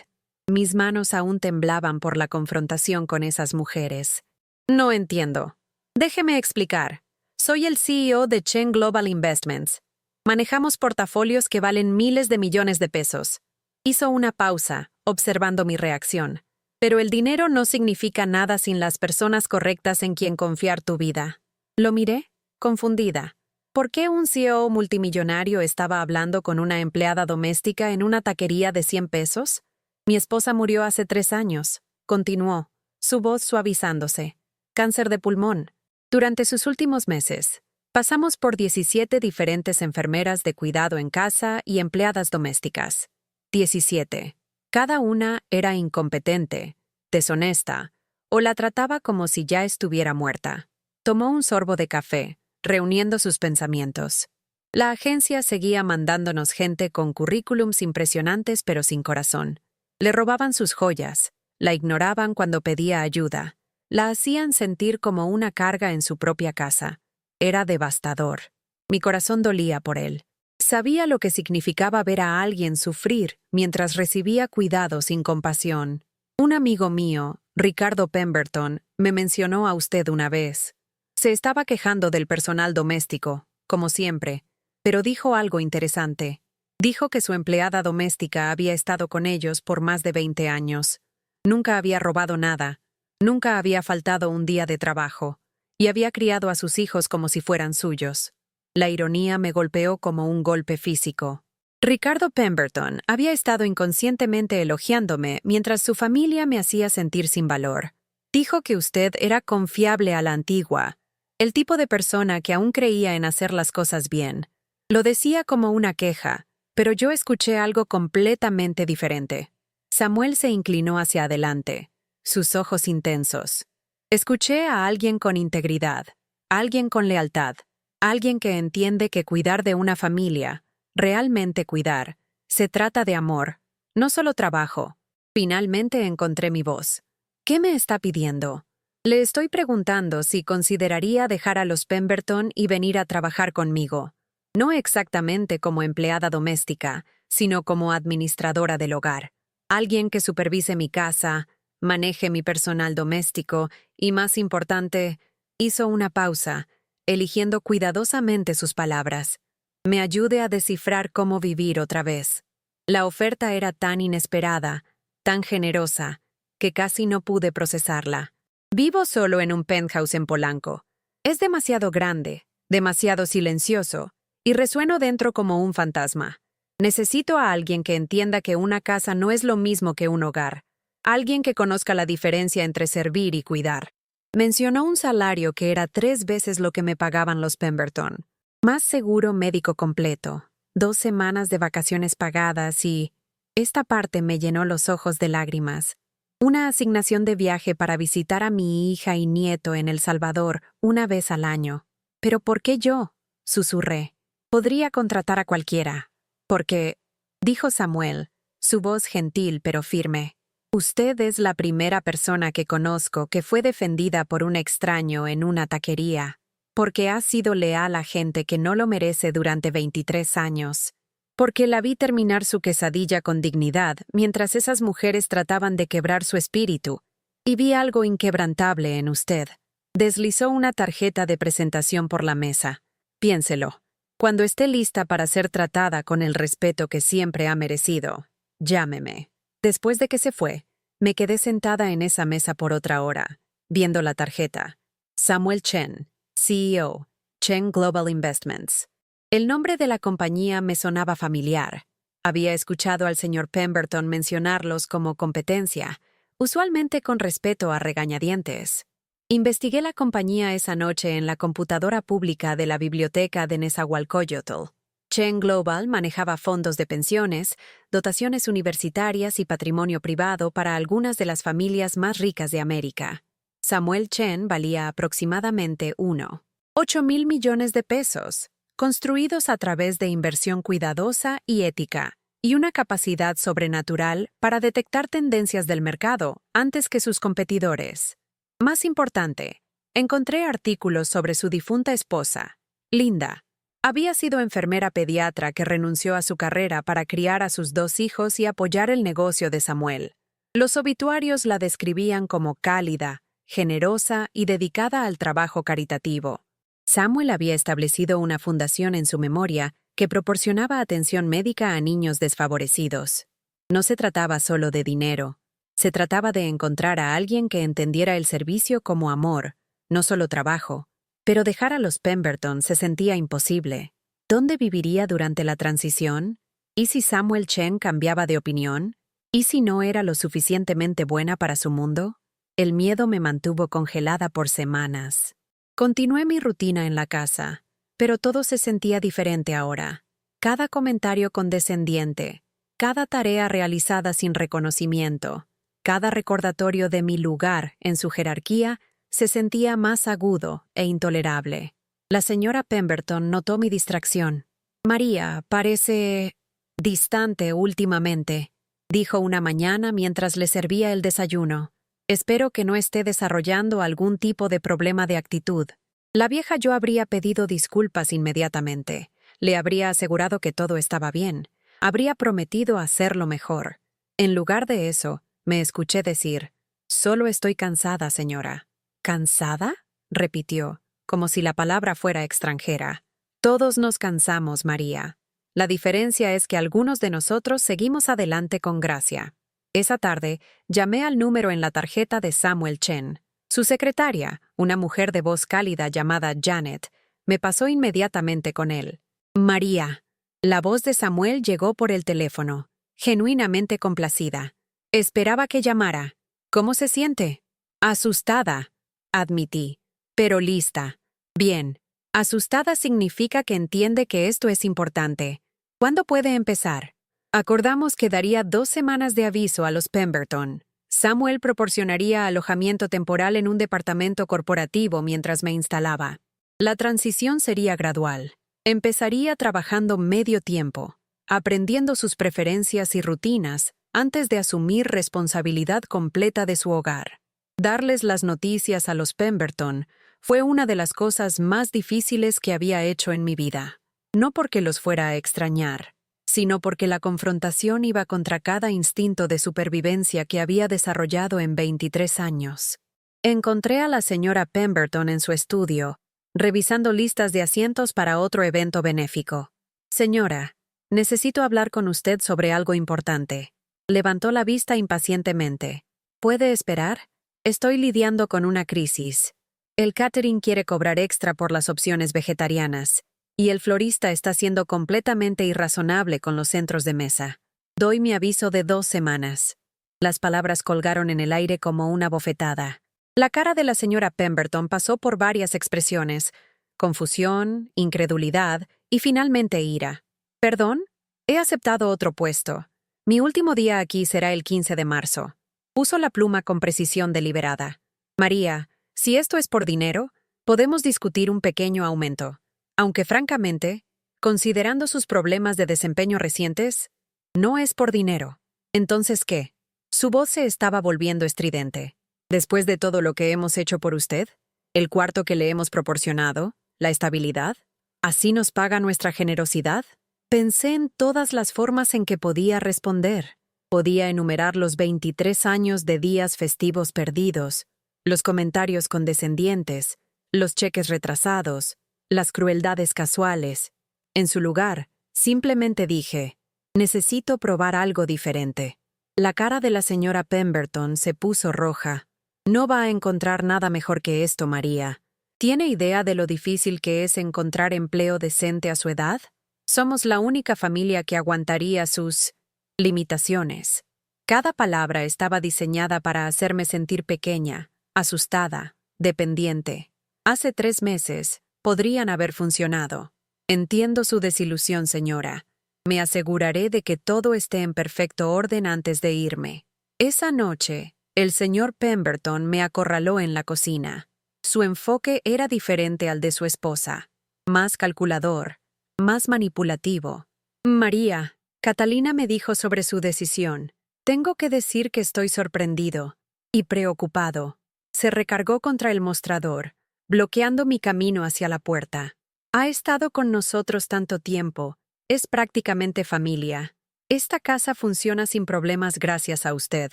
Mis manos aún temblaban por la confrontación con esas mujeres. No entiendo. Déjeme explicar. Soy el CEO de Chen Global Investments. Manejamos portafolios que valen miles de millones de pesos. Hizo una pausa, observando mi reacción. Pero el dinero no significa nada sin las personas correctas en quien confiar tu vida. Lo miré, confundida. ¿Por qué un CEO multimillonario estaba hablando con una empleada doméstica en una taquería de 100 pesos? Mi esposa murió hace 3 años, continuó, su voz suavizándose. Cáncer de pulmón. Durante sus últimos meses, pasamos por 17 diferentes enfermeras de cuidado en casa y empleadas domésticas. 17. Cada una era incompetente, deshonesta, o la trataba como si ya estuviera muerta. Tomó un sorbo de café, reuniendo sus pensamientos. La agencia seguía mandándonos gente con currículums impresionantes pero sin corazón. Le robaban sus joyas, la ignoraban cuando pedía ayuda, la hacían sentir como una carga en su propia casa. Era devastador. Mi corazón dolía por él. Sabía lo que significaba ver a alguien sufrir mientras recibía cuidado sin compasión. Un amigo mío, Ricardo Pemberton, me mencionó a usted una vez. Se estaba quejando del personal doméstico, como siempre, pero dijo algo interesante. Dijo que su empleada doméstica había estado con ellos por más de 20 años. Nunca había robado nada, nunca había faltado un día de trabajo, y había criado a sus hijos como si fueran suyos. La ironía me golpeó como un golpe físico. Ricardo Pemberton había estado inconscientemente elogiándome mientras su familia me hacía sentir sin valor. Dijo que usted era confiable a la antigua, El tipo de persona que aún creía en hacer las cosas bien. Lo decía como una queja, pero yo escuché algo completamente diferente. Samuel se inclinó hacia adelante, sus ojos intensos. Escuché a alguien con integridad, alguien con lealtad, alguien que entiende que cuidar de una familia, realmente cuidar, se trata de amor, no solo trabajo. Finalmente encontré mi voz. ¿Qué me está pidiendo? Le estoy preguntando si consideraría dejar a los Pemberton y venir a trabajar conmigo. No exactamente como empleada doméstica, sino como administradora del hogar. Alguien que supervise mi casa, maneje mi personal doméstico y, más importante, hizo una pausa, eligiendo cuidadosamente sus palabras. Me ayude a descifrar cómo vivir otra vez. La oferta era tan inesperada, tan generosa, que casi no pude procesarla. Vivo solo en un penthouse en Polanco. Es demasiado grande, demasiado silencioso, y resueno dentro como un fantasma. Necesito a alguien que entienda que una casa no es lo mismo que un hogar. Alguien que conozca la diferencia entre servir y cuidar. Mencionó un salario que era 3 veces lo que me pagaban los Pemberton. Más seguro médico completo, 2 semanas de vacaciones pagadas y... Esta parte me llenó los ojos de lágrimas. Una asignación de viaje para visitar a mi hija y nieto en El Salvador una vez al año. ¿Pero por qué yo? Susurré. Podría contratar a cualquiera. Porque, dijo Samuel, su voz gentil pero firme, usted es la primera persona que conozco que fue defendida por un extraño en una taquería, porque ha sido leal a gente que no lo merece durante 23 años. Porque la vi terminar su quesadilla con dignidad mientras esas mujeres trataban de quebrar su espíritu, y vi algo inquebrantable en usted. Deslizó una tarjeta de presentación por la mesa. Piénselo. Cuando esté lista para ser tratada con el respeto que siempre ha merecido, llámeme. Después de que se fue, me quedé sentada en esa mesa por otra hora, viendo la tarjeta. Samuel Chen, CEO, Chen Global Investments. El nombre de la compañía me sonaba familiar. Había escuchado al señor Pemberton mencionarlos como competencia, usualmente con respeto a regañadientes. Investigué la compañía esa noche en la computadora pública de la biblioteca de Nezahualcóyotl. Chen Global manejaba fondos de pensiones, dotaciones universitarias y patrimonio privado para algunas de las familias más ricas de América. Samuel Chen valía aproximadamente 1,8 millones de pesos, construidos a través de inversión cuidadosa y ética, y una capacidad sobrenatural para detectar tendencias del mercado antes que sus competidores. Más importante, encontré artículos sobre su difunta esposa, Linda. Había sido enfermera pediatra que renunció a su carrera para criar a sus 2 hijos y apoyar el negocio de Samuel. Los obituarios la describían como cálida, generosa y dedicada al trabajo caritativo. Samuel había establecido una fundación en su memoria que proporcionaba atención médica a niños desfavorecidos. No se trataba solo de dinero. Se trataba de encontrar a alguien que entendiera el servicio como amor, no solo trabajo. Pero dejar a los Pemberton se sentía imposible. ¿Dónde viviría durante la transición? ¿Y si Samuel Chen cambiaba de opinión? ¿Y si no era lo suficientemente buena para su mundo? El miedo me mantuvo congelada por semanas. Continué mi rutina en la casa, pero todo se sentía diferente ahora. Cada comentario condescendiente, cada tarea realizada sin reconocimiento, cada recordatorio de mi lugar en su jerarquía se sentía más agudo e intolerable. La señora Pemberton notó mi distracción. María parece distante últimamente, dijo una mañana mientras le servía el desayuno. Espero que no esté desarrollando algún tipo de problema de actitud. La vieja yo habría pedido disculpas inmediatamente. Le habría asegurado que todo estaba bien. Habría prometido hacerlo mejor. En lugar de eso, me escuché decir, «Solo estoy cansada, señora». ¿Cansada?, repitió, como si la palabra fuera extranjera. Todos nos cansamos, María. La diferencia es que algunos de nosotros seguimos adelante con gracia. Esa tarde, llamé al número en la tarjeta de Samuel Chen. Su secretaria, una mujer de voz cálida llamada Janet, me pasó inmediatamente con él. María. La voz de Samuel llegó por el teléfono, genuinamente complacida. Esperaba que llamara. ¿Cómo se siente? Asustada, admití, pero lista. Bien. Asustada significa que entiende que esto es importante. ¿Cuándo puede empezar? Acordamos que daría 2 semanas de aviso a los Pemberton. Samuel proporcionaría alojamiento temporal en un departamento corporativo mientras me instalaba. La transición sería gradual. Empezaría trabajando medio tiempo, aprendiendo sus preferencias y rutinas antes de asumir responsabilidad completa de su hogar. Darles las noticias a los Pemberton fue una de las cosas más difíciles que había hecho en mi vida. No porque los fuera a extrañar, sino porque la confrontación iba contra cada instinto de supervivencia que había desarrollado en 23 años. Encontré a la señora Pemberton en su estudio, revisando listas de asientos para otro evento benéfico. Señora, necesito hablar con usted sobre algo importante. Levantó la vista impacientemente. ¿Puede esperar? Estoy lidiando con una crisis. El catering quiere cobrar extra por las opciones vegetarianas, y el florista está siendo completamente irrazonable con los centros de mesa. Doy mi aviso de 2 semanas. Las palabras colgaron en el aire como una bofetada. La cara de la señora Pemberton pasó por varias expresiones: confusión, incredulidad y finalmente ira. ¿Perdón? He aceptado otro puesto. Mi último día aquí será el 15 de marzo. Puso la pluma con precisión deliberada. María, si esto es por dinero, podemos discutir un pequeño aumento. Aunque francamente, considerando sus problemas de desempeño recientes, no es por dinero. ¿Entonces qué? Su voz se estaba volviendo estridente. Después de todo lo que hemos hecho por usted, el cuarto que le hemos proporcionado, la estabilidad, ¿así nos paga nuestra generosidad? Pensé en todas las formas en que podía responder. Podía enumerar los 23 años de días festivos perdidos, los comentarios condescendientes, los cheques retrasados, las crueldades casuales. En su lugar, simplemente dije, necesito probar algo diferente. La cara de la señora Pemberton se puso roja. No va a encontrar nada mejor que esto, María. ¿Tiene idea de lo difícil que es encontrar empleo decente a su edad? Somos la única familia que aguantaría sus limitaciones. Cada palabra estaba diseñada para hacerme sentir pequeña, asustada, dependiente. Hace 3 meses, podrían haber funcionado. Entiendo su desilusión, señora. Me aseguraré de que todo esté en perfecto orden antes de irme. Esa noche, el señor Pemberton me acorraló en la cocina. Su enfoque era diferente al de su esposa. Más calculador, más manipulativo. María, Catalina me dijo sobre su decisión. Tengo que decir que estoy sorprendido y preocupado. Se recargó contra el mostrador, bloqueando mi camino hacia la puerta. Ha estado con nosotros tanto tiempo. Es prácticamente familia. Esta casa funciona sin problemas gracias a usted.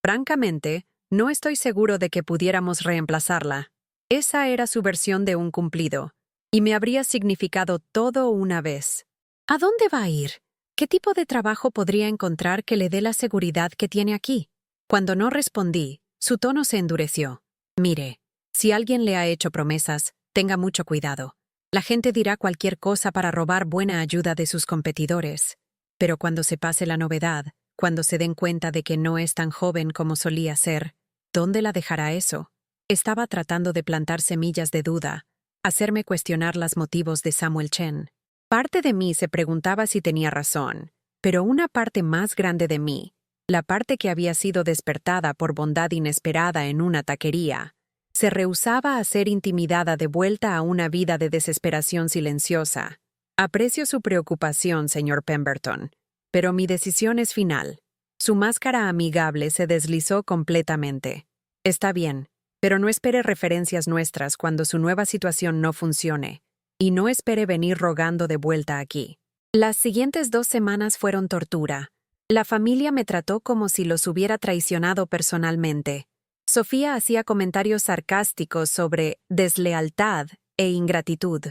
Francamente, no estoy seguro de que pudiéramos reemplazarla. Esa era su versión de un cumplido, y me habría significado todo una vez. ¿A dónde va a ir? ¿Qué tipo de trabajo podría encontrar que le dé la seguridad que tiene aquí? Cuando no respondí, su tono se endureció. Mire, si alguien le ha hecho promesas, tenga mucho cuidado. La gente dirá cualquier cosa para robar buena ayuda de sus competidores. Pero cuando se pase la novedad, cuando se den cuenta de que no es tan joven como solía ser, ¿dónde la dejará eso? Estaba tratando de plantar semillas de duda, hacerme cuestionar los motivos de Samuel Chen. Parte de mí se preguntaba si tenía razón, pero una parte más grande de mí, la parte que había sido despertada por bondad inesperada en una taquería, se rehusaba a ser intimidada de vuelta a una vida de desesperación silenciosa. Aprecio su preocupación, señor Pemberton, pero mi decisión es final. Su máscara amigable se deslizó completamente. Está bien, pero no espere referencias nuestras cuando su nueva situación no funcione, y no espere venir rogando de vuelta aquí. Las siguientes 2 semanas fueron tortura. La familia me trató como si los hubiera traicionado personalmente. Sofía hacía comentarios sarcásticos sobre deslealtad e ingratitud.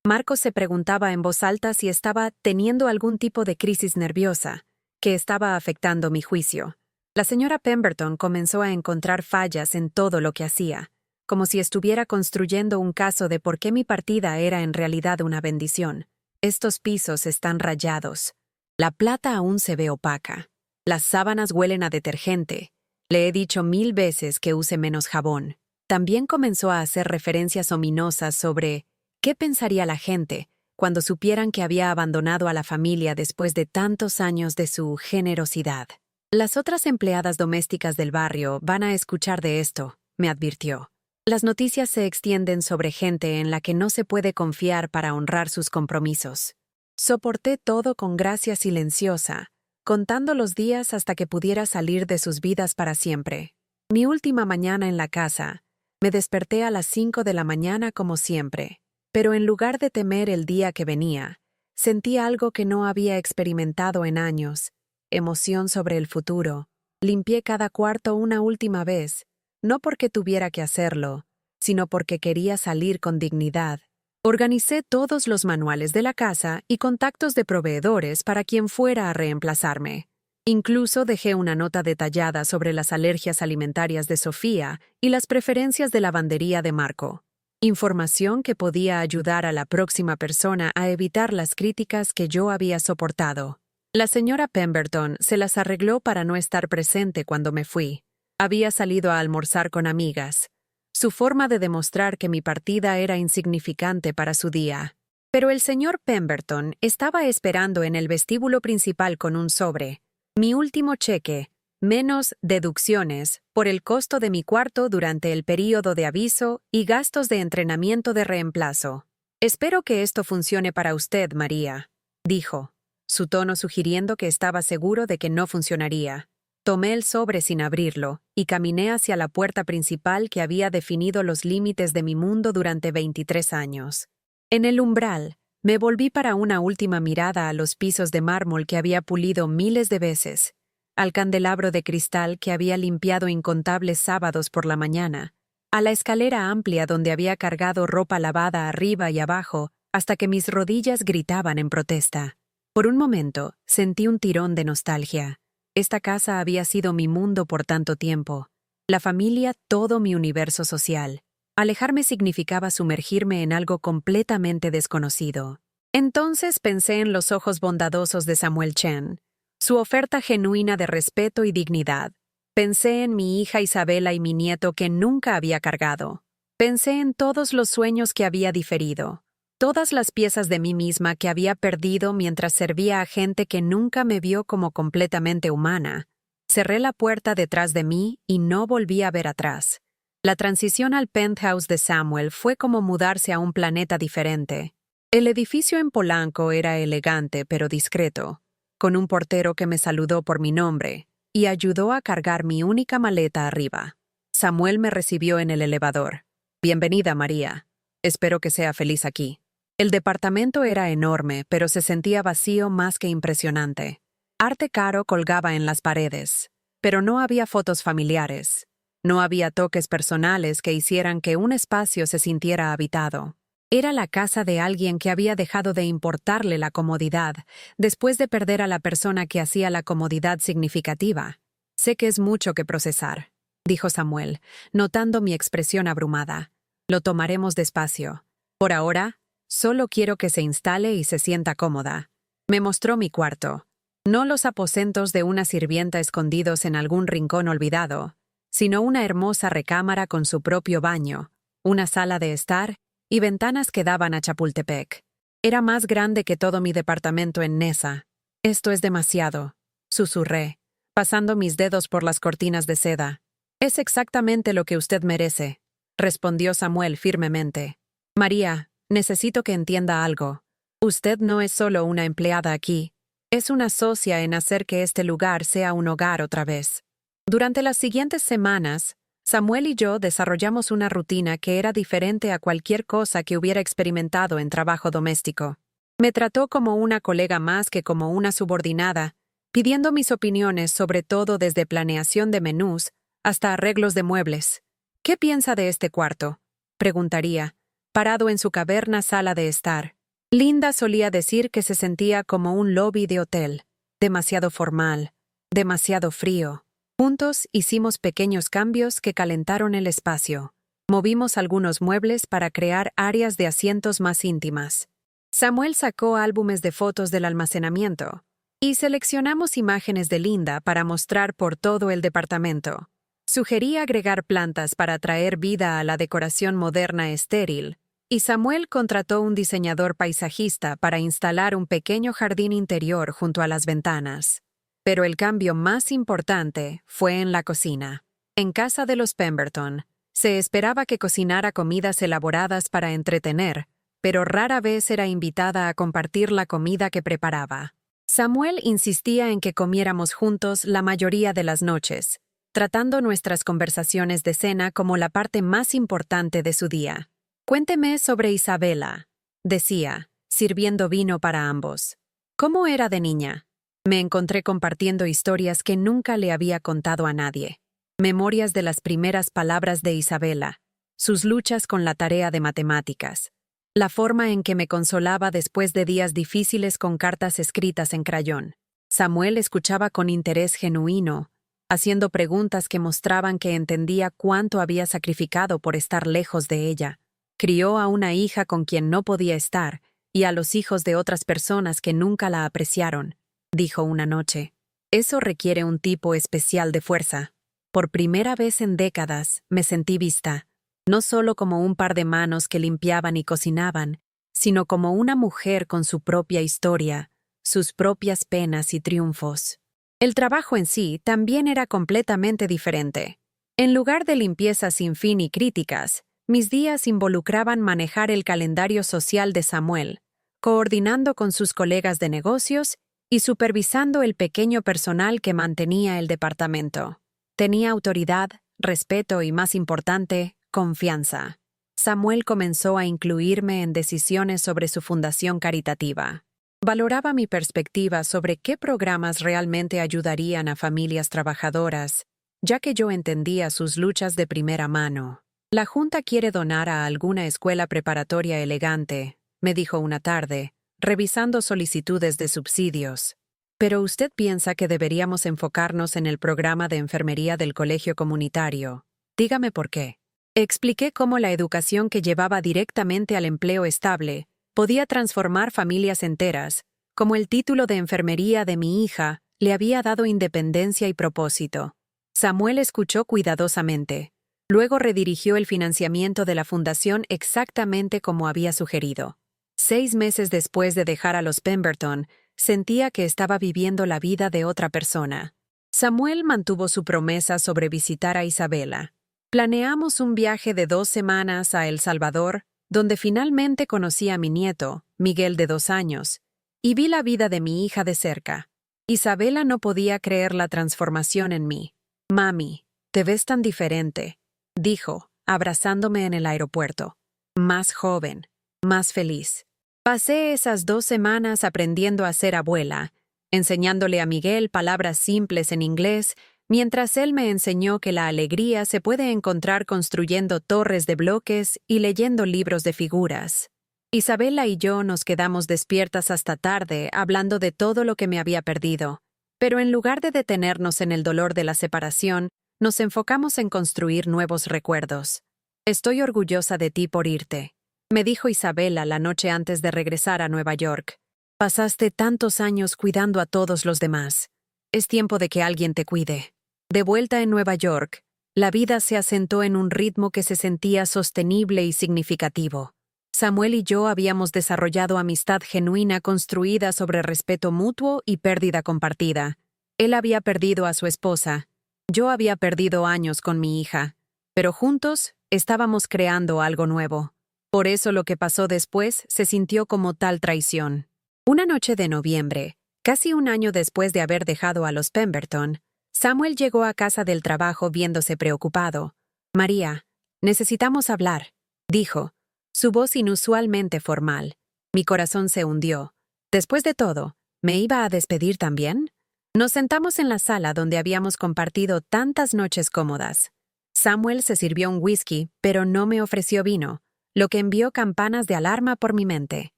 Marcos se preguntaba en voz alta si estaba teniendo algún tipo de crisis nerviosa, que estaba afectando mi juicio. La señora Pemberton comenzó a encontrar fallas en todo lo que hacía, como si estuviera construyendo un caso de por qué mi partida era en realidad una bendición. Estos pisos están rayados. La plata aún se ve opaca. Las sábanas huelen a detergente. Le he dicho 1000 veces que use menos jabón. También comenzó a hacer referencias ominosas sobre ¿Qué pensaría la gente cuando supieran que había abandonado a la familia después de tantos años de su generosidad? Las otras empleadas domésticas del barrio van a escuchar de esto, me advirtió. Las noticias se extienden sobre gente en la que no se puede confiar para honrar sus compromisos. Soporté todo con gracia silenciosa, contando los días hasta que pudiera salir de sus vidas para siempre. Mi última mañana en la casa, me desperté a las 5 de la mañana como siempre, pero en lugar de temer el día que venía, sentí algo que no había experimentado en años, emoción sobre el futuro. Limpié cada cuarto una última vez, no porque tuviera que hacerlo, sino porque quería salir con dignidad. Organicé todos los manuales de la casa y contactos de proveedores para quien fuera a reemplazarme. Incluso dejé una nota detallada sobre las alergias alimentarias de Sofía y las preferencias de lavandería de Marco. Información que podía ayudar a la próxima persona a evitar las críticas que yo había soportado. La señora Pemberton se las arregló para no estar presente cuando me fui. Había salido a almorzar con amigas. Su forma de demostrar que mi partida era insignificante para su día. Pero el señor Pemberton estaba esperando en el vestíbulo principal con un sobre. Mi último cheque, menos deducciones, por el costo de mi cuarto durante el período de aviso y gastos de entrenamiento de reemplazo. «Espero que esto funcione para usted, María», dijo, su tono sugiriendo que estaba seguro de que no funcionaría. Tomé el sobre sin abrirlo y caminé hacia la puerta principal que había definido los límites de mi mundo durante 23 años. En el umbral, me volví para una última mirada a los pisos de mármol que había pulido miles de veces, al candelabro de cristal que había limpiado incontables sábados por la mañana, a la escalera amplia donde había cargado ropa lavada arriba y abajo hasta que mis rodillas gritaban en protesta. Por un momento, sentí un tirón de nostalgia. Esta casa había sido mi mundo por tanto tiempo. La familia, todo mi universo social. Alejarme significaba sumergirme en algo completamente desconocido. Entonces pensé en los ojos bondadosos de Samuel Chen, su oferta genuina de respeto y dignidad. Pensé en mi hija Isabela y mi nieto que nunca había cargado. Pensé en todos los sueños que había diferido. Todas las piezas de mí misma que había perdido mientras servía a gente que nunca me vio como completamente humana. Cerré la puerta detrás de mí y no volví a ver atrás. La transición al penthouse de Samuel fue como mudarse a un planeta diferente. El edificio en Polanco era elegante pero discreto, con un portero que me saludó por mi nombre y ayudó a cargar mi única maleta arriba. Samuel me recibió en el elevador. «Bienvenida, María. Espero que sea feliz aquí». El departamento era enorme, pero se sentía vacío más que impresionante. Arte caro colgaba en las paredes, pero no había fotos familiares. No había toques personales que hicieran que un espacio se sintiera habitado. Era la casa de alguien que había dejado de importarle la comodidad después de perder a la persona que hacía la comodidad significativa. «Sé que es mucho que procesar», dijo Samuel, notando mi expresión abrumada. «Lo tomaremos despacio. Por ahora, solo quiero que se instale y se sienta cómoda». Me mostró mi cuarto. No los aposentos de una sirvienta escondidos en algún rincón olvidado, sino una hermosa recámara con su propio baño, una sala de estar y ventanas que daban a Chapultepec. Era más grande que todo mi departamento en Nesa. «Esto es demasiado», susurré, pasando mis dedos por las cortinas de seda. «Es exactamente lo que usted merece», respondió Samuel firmemente. «María, necesito que entienda algo. Usted no es solo una empleada aquí, es una socia en hacer que este lugar sea un hogar otra vez». Durante las siguientes semanas, Samuel y yo desarrollamos una rutina que era diferente a cualquier cosa que hubiera experimentado en trabajo doméstico. Me trató como una colega más que como una subordinada, pidiendo mis opiniones sobre todo desde planeación de menús hasta arreglos de muebles. «¿Qué piensa de este cuarto?», preguntaría, parado en su caverna sala de estar. Linda solía decir que se sentía como un lobby de hotel, demasiado formal, demasiado frío. Juntos hicimos pequeños cambios que calentaron el espacio. Movimos algunos muebles para crear áreas de asientos más íntimas. Samuel sacó álbumes de fotos del almacenamiento y seleccionamos imágenes de Linda para mostrar por todo el departamento. Sugerí agregar plantas para traer vida a la decoración moderna estéril y Samuel contrató un diseñador paisajista para instalar un pequeño jardín interior junto a las ventanas. Pero el cambio más importante fue en la cocina. En casa de los Pemberton, se esperaba que cocinara comidas elaboradas para entretener, pero rara vez era invitada a compartir la comida que preparaba. Samuel insistía en que comiéramos juntos la mayoría de las noches, tratando nuestras conversaciones de cena como la parte más importante de su día. «Cuénteme sobre Isabela», decía, sirviendo vino para ambos. «¿Cómo era de niña?» Me encontré compartiendo historias que nunca le había contado a nadie. Memorias de las primeras palabras de Isabela, sus luchas con la tarea de matemáticas, la forma en que me consolaba después de días difíciles con cartas escritas en crayón. Samuel escuchaba con interés genuino, haciendo preguntas que mostraban que entendía cuánto había sacrificado por estar lejos de ella. Crió a una hija con quien no podía estar y a los hijos de otras personas que nunca la apreciaron, dijo una noche. Eso requiere un tipo especial de fuerza. Por primera vez en décadas me sentí vista, no solo como un par de manos que limpiaban y cocinaban, sino como una mujer con su propia historia, sus propias penas y triunfos. El trabajo en sí también era completamente diferente. En lugar de limpieza sin fin y críticas, mis días involucraban manejar el calendario social de Samuel, coordinando con sus colegas de negocios y supervisando el pequeño personal que mantenía el departamento. Tenía autoridad, respeto y, más importante, confianza. Samuel comenzó a incluirme en decisiones sobre su fundación caritativa. Valoraba mi perspectiva sobre qué programas realmente ayudarían a familias trabajadoras, ya que yo entendía sus luchas de primera mano. «La Junta quiere donar a alguna escuela preparatoria elegante», me dijo una tarde, revisando solicitudes de subsidios. «Pero usted piensa que deberíamos enfocarnos en el programa de enfermería del colegio comunitario. Dígame por qué». Expliqué cómo la educación que llevaba directamente al empleo estable podía transformar familias enteras, como el título de enfermería de mi hija le había dado independencia y propósito. Samuel escuchó cuidadosamente. Luego redirigió el financiamiento de la fundación exactamente como había sugerido. 6 meses después de dejar a los Pemberton, sentía que estaba viviendo la vida de otra persona. Samuel mantuvo su promesa sobre visitar a Isabela. Planeamos un viaje de 2 semanas a El Salvador, donde finalmente conocí a mi nieto, Miguel de 2 años, y vi la vida de mi hija de cerca. Isabela no podía creer la transformación en mí. «Mami, te ves tan diferente», dijo, abrazándome en el aeropuerto. «Más joven, más feliz». Pasé esas 2 semanas aprendiendo a ser abuela, enseñándole a Miguel palabras simples en inglés, mientras él me enseñó que la alegría se puede encontrar construyendo torres de bloques y leyendo libros de figuras. Isabela y yo nos quedamos despiertas hasta tarde hablando de todo lo que me había perdido, pero en lugar de detenernos en el dolor de la separación, nos enfocamos en construir nuevos recuerdos. «Estoy orgullosa de ti por irte», me dijo Isabela la noche antes de regresar a Nueva York. «Pasaste tantos años cuidando a todos los demás. Es tiempo de que alguien te cuide». De vuelta en Nueva York, la vida se asentó en un ritmo que se sentía sostenible y significativo. Samuel y yo habíamos desarrollado amistad genuina construida sobre respeto mutuo y pérdida compartida. Él había perdido a su esposa. Yo había perdido años con mi hija. Pero juntos estábamos creando algo nuevo. Por eso lo que pasó después se sintió como tal traición. Una noche de noviembre, casi un año después de haber dejado a los Pemberton, Samuel llegó a casa del trabajo viéndose preocupado. «María, necesitamos hablar», dijo, su voz inusualmente formal. Mi corazón se hundió. Después de todo, ¿me iba a despedir también? Nos sentamos en la sala donde habíamos compartido tantas noches cómodas. Samuel se sirvió un whisky, pero no me ofreció vino, lo que envió campanas de alarma por mi mente.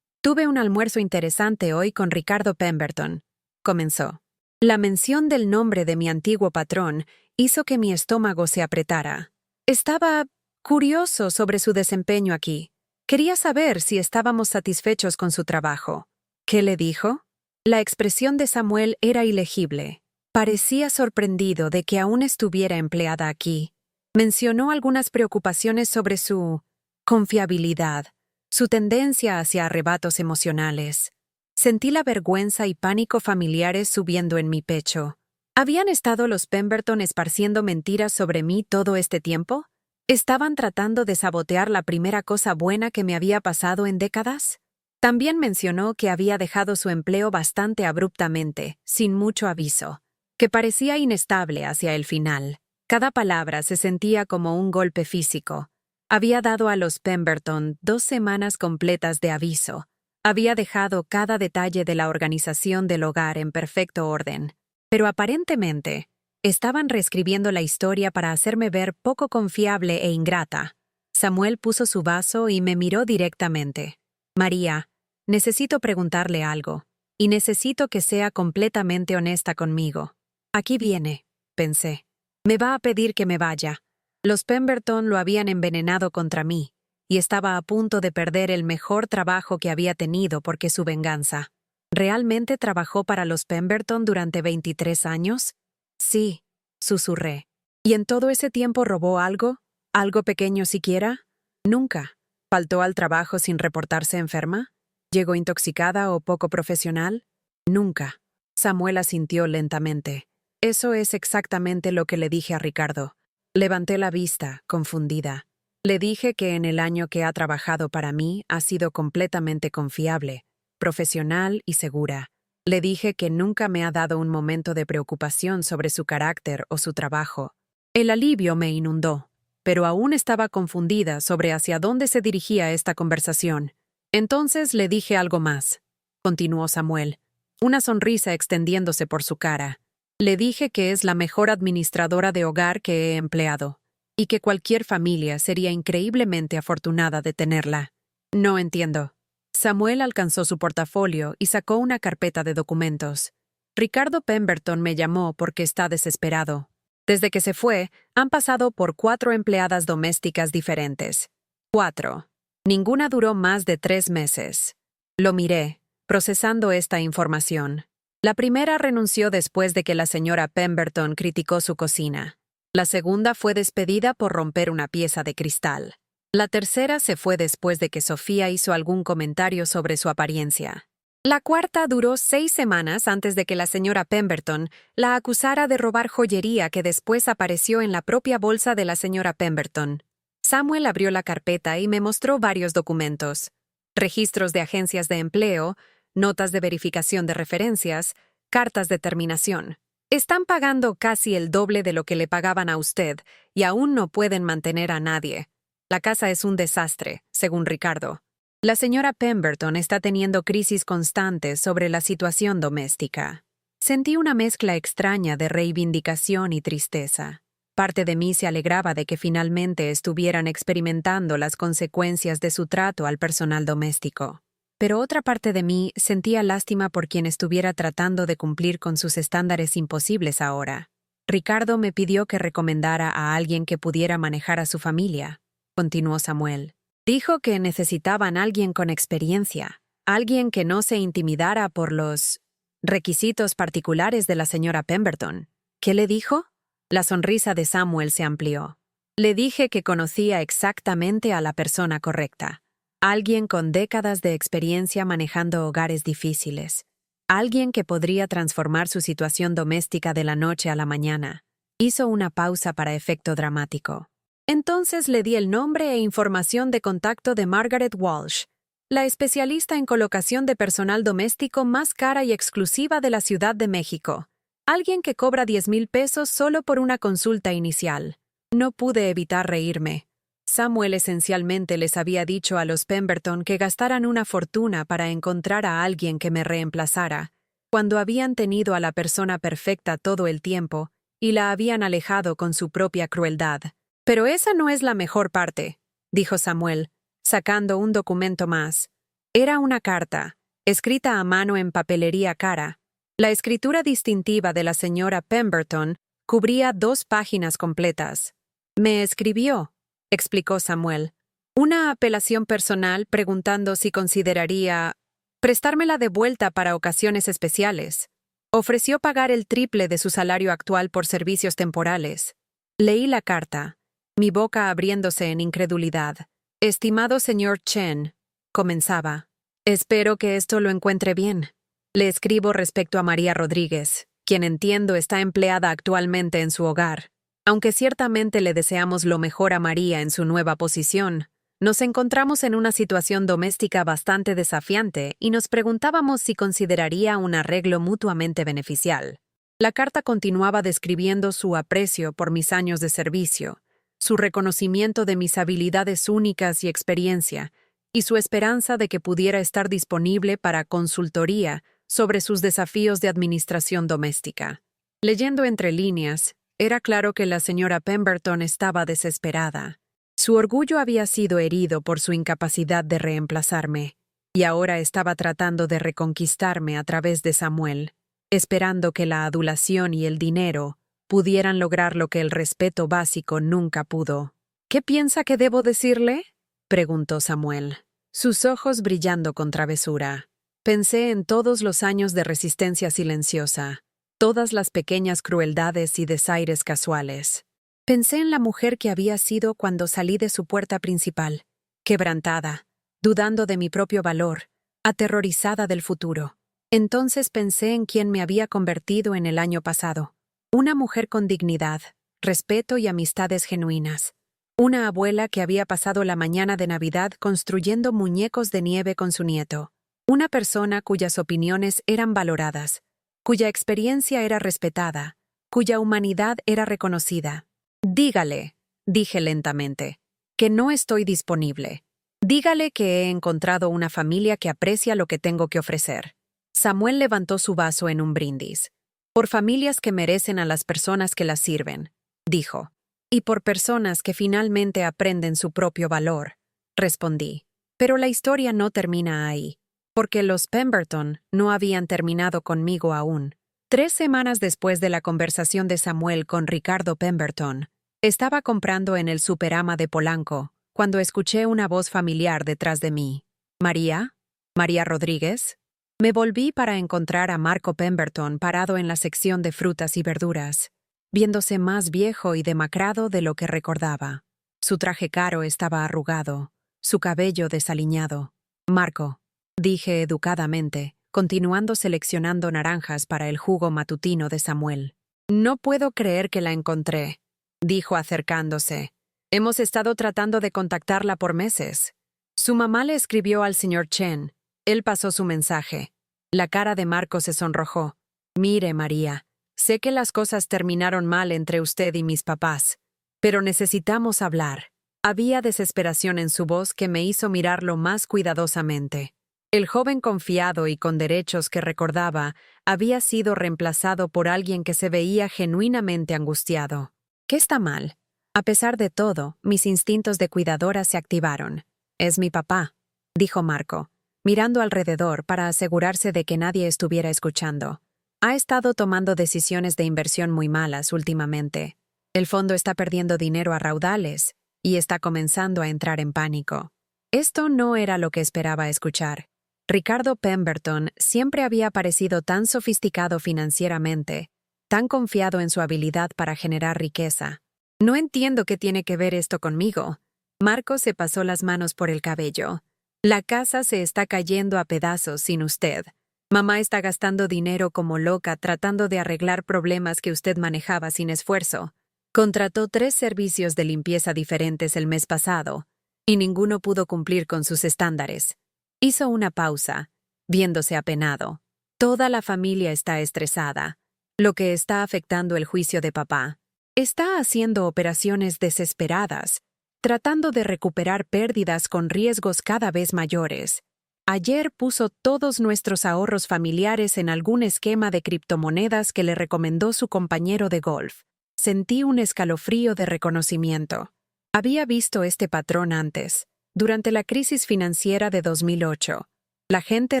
«Tuve un almuerzo interesante hoy con Ricardo Pemberton», comenzó. La mención del nombre de mi antiguo patrón hizo que mi estómago se apretara. Estaba curioso sobre su desempeño aquí. Quería saber si estábamos satisfechos con su trabajo. ¿Qué le dijo? La expresión de Samuel era ilegible. Parecía sorprendido de que aún estuviera empleada aquí. Mencionó algunas preocupaciones sobre su confiabilidad, su tendencia hacia arrebatos emocionales. Sentí la vergüenza y pánico familiares subiendo en mi pecho. ¿Habían estado los Pemberton esparciendo mentiras sobre mí todo este tiempo? ¿Estaban tratando de sabotear la primera cosa buena que me había pasado en décadas? También mencionó que había dejado su empleo bastante abruptamente, sin mucho aviso, que parecía inestable hacia el final. Cada palabra se sentía como un golpe físico. Había dado a los Pemberton 2 semanas completas de aviso. Había dejado cada detalle de la organización del hogar en perfecto orden. Pero aparentemente, estaban reescribiendo la historia para hacerme ver poco confiable e ingrata. Samuel puso su vaso y me miró directamente. María, necesito preguntarle algo, y necesito que sea completamente honesta conmigo. Aquí viene, pensé. Me va a pedir que me vaya. Los Pemberton lo habían envenenado contra mí, y estaba a punto de perder el mejor trabajo que había tenido porque su venganza. ¿Realmente trabajó para los Pemberton durante 23 años? Sí, susurré. ¿Y en todo ese tiempo robó algo? ¿Algo pequeño siquiera? Nunca. ¿Faltó al trabajo sin reportarse enferma? ¿Llegó intoxicada o poco profesional? Nunca. Samuel asintió lentamente. Eso es exactamente lo que le dije a Ricardo. Levanté la vista, confundida. Le dije que en el año que ha trabajado para mí ha sido completamente confiable, profesional y segura. Le dije que nunca me ha dado un momento de preocupación sobre su carácter o su trabajo. El alivio me inundó, pero aún estaba confundida sobre hacia dónde se dirigía esta conversación. Entonces le dije algo más, continuó Samuel, una sonrisa extendiéndose por su cara. Le dije que es la mejor administradora de hogar que he empleado, y que cualquier familia sería increíblemente afortunada de tenerla. No entiendo. Samuel alcanzó su portafolio y sacó una carpeta de documentos. Ricardo Pemberton me llamó porque está desesperado. Desde que se fue, han pasado por 4 empleadas domésticas diferentes. 4. Ninguna duró más de 3 meses. Lo miré, procesando esta información. La primera renunció después de que la señora Pemberton criticó su cocina. La segunda fue despedida por romper una pieza de cristal. La tercera se fue después de que Sofía hizo algún comentario sobre su apariencia. La cuarta duró 6 semanas antes de que la señora Pemberton la acusara de robar joyería que después apareció en la propia bolsa de la señora Pemberton. Samuel abrió la carpeta y me mostró varios documentos. Registros de agencias de empleo, notas de verificación de referencias, cartas de terminación. Están pagando casi el doble de lo que le pagaban a usted y aún no pueden mantener a nadie. La casa es un desastre, según Ricardo. La señora Pemberton está teniendo crisis constantes sobre la situación doméstica. Sentí una mezcla extraña de reivindicación y tristeza. Parte de mí se alegraba de que finalmente estuvieran experimentando las consecuencias de su trato al personal doméstico. Pero otra parte de mí sentía lástima por quien estuviera tratando de cumplir con sus estándares imposibles ahora. Ricardo me pidió que recomendara a alguien que pudiera manejar a su familia, continuó Samuel. Dijo que necesitaban alguien con experiencia, alguien que no se intimidara por los requisitos particulares de la señora Pemberton. ¿Qué le dijo? La sonrisa de Samuel se amplió. Le dije que conocía exactamente a la persona correcta. Alguien con décadas de experiencia manejando hogares difíciles. Alguien que podría transformar su situación doméstica de la noche a la mañana. Hizo una pausa para efecto dramático. Entonces le di el nombre e información de contacto de Margaret Walsh, la especialista en colocación de personal doméstico más cara y exclusiva de la Ciudad de México. Alguien que cobra 10,000 pesos solo por una consulta inicial. No pude evitar reírme. Samuel esencialmente les había dicho a los Pemberton que gastaran una fortuna para encontrar a alguien que me reemplazara, cuando habían tenido a la persona perfecta todo el tiempo y la habían alejado con su propia crueldad. Pero esa no es la mejor parte, dijo Samuel, sacando un documento más. Era una carta, escrita a mano en papelería cara. La escritura distintiva de la señora Pemberton cubría 2 páginas completas. Me escribió, explicó Samuel, una apelación personal preguntando si consideraría prestármela de vuelta para ocasiones especiales. Ofreció pagar el triple de su salario actual por servicios temporales. Leí la carta, mi boca abriéndose en incredulidad. Estimado señor Chen, comenzaba. Espero que esto lo encuentre bien. Le escribo respecto a María Rodríguez, quien entiendo está empleada actualmente en su hogar. Aunque ciertamente le deseamos lo mejor a María en su nueva posición, nos encontramos en una situación doméstica bastante desafiante y nos preguntábamos si consideraría un arreglo mutuamente beneficial. La carta continuaba describiendo su aprecio por mis años de servicio, su reconocimiento de mis habilidades únicas y experiencia, y su esperanza de que pudiera estar disponible para consultoría sobre sus desafíos de administración doméstica. Leyendo entre líneas, era claro que la señora Pemberton estaba desesperada. Su orgullo había sido herido por su incapacidad de reemplazarme, y ahora estaba tratando de reconquistarme a través de Samuel, esperando que la adulación y el dinero pudieran lograr lo que el respeto básico nunca pudo. ¿Qué piensa que debo decirle?, preguntó Samuel, sus ojos brillando con travesura. Pensé en todos los años de resistencia silenciosa, todas las pequeñas crueldades y desaires casuales. Pensé en la mujer que había sido cuando salí de su puerta principal, quebrantada, dudando de mi propio valor, aterrorizada del futuro. Entonces pensé en quien me había convertido en el año pasado. Una mujer con dignidad, respeto y amistades genuinas. Una abuela que había pasado la mañana de Navidad construyendo muñecos de nieve con su nieto. Una persona cuyas opiniones eran valoradas, cuya experiencia era respetada, cuya humanidad era reconocida. Dígale, dije lentamente, que no estoy disponible. Dígale que he encontrado una familia que aprecia lo que tengo que ofrecer. Samuel levantó su vaso en un brindis. Por familias que merecen a las personas que las sirven, dijo. Y por personas que finalmente aprenden su propio valor, respondí. Pero la historia no termina ahí, porque los Pemberton no habían terminado conmigo aún. 3 semanas después de la conversación de Samuel con Ricardo Pemberton, estaba comprando en el Superama de Polanco, cuando escuché una voz familiar detrás de mí. ¿María? ¿María Rodríguez? Me volví para encontrar a Marco Pemberton parado en la sección de frutas y verduras, viéndose más viejo y demacrado de lo que recordaba. Su traje caro estaba arrugado, su cabello desaliñado. Marco, dije educadamente, continuando seleccionando naranjas para el jugo matutino de Samuel. No puedo creer que la encontré, dijo acercándose. Hemos estado tratando de contactarla por meses. Su mamá le escribió al señor Chen. Él pasó su mensaje. La cara de Marco se sonrojó. Mire, María, sé que las cosas terminaron mal entre usted y mis papás, pero necesitamos hablar. Había desesperación en su voz que me hizo mirarlo más cuidadosamente. El joven confiado y con derechos que recordaba había sido reemplazado por alguien que se veía genuinamente angustiado. ¿Qué está mal? A pesar de todo, mis instintos de cuidadora se activaron. Es mi papá, dijo Marco, mirando alrededor para asegurarse de que nadie estuviera escuchando. Ha estado tomando decisiones de inversión muy malas últimamente. El fondo está perdiendo dinero a raudales y está comenzando a entrar en pánico. Esto no era lo que esperaba escuchar. Ricardo Pemberton siempre había parecido tan sofisticado financieramente, tan confiado en su habilidad para generar riqueza. No entiendo qué tiene que ver esto conmigo. Marco se pasó las manos por el cabello. La casa se está cayendo a pedazos sin usted. Mamá está gastando dinero como loca tratando de arreglar problemas que usted manejaba sin esfuerzo. Contrató 3 servicios de limpieza diferentes el mes pasado, y ninguno pudo cumplir con sus estándares. Hizo una pausa, viéndose apenado. Toda la familia está estresada, lo que está afectando el juicio de papá. Está haciendo operaciones desesperadas, tratando de recuperar pérdidas con riesgos cada vez mayores. Ayer puso todos nuestros ahorros familiares en algún esquema de criptomonedas que le recomendó su compañero de golf. Sentí un escalofrío de reconocimiento. Había visto este patrón antes, durante la crisis financiera de 2008. La gente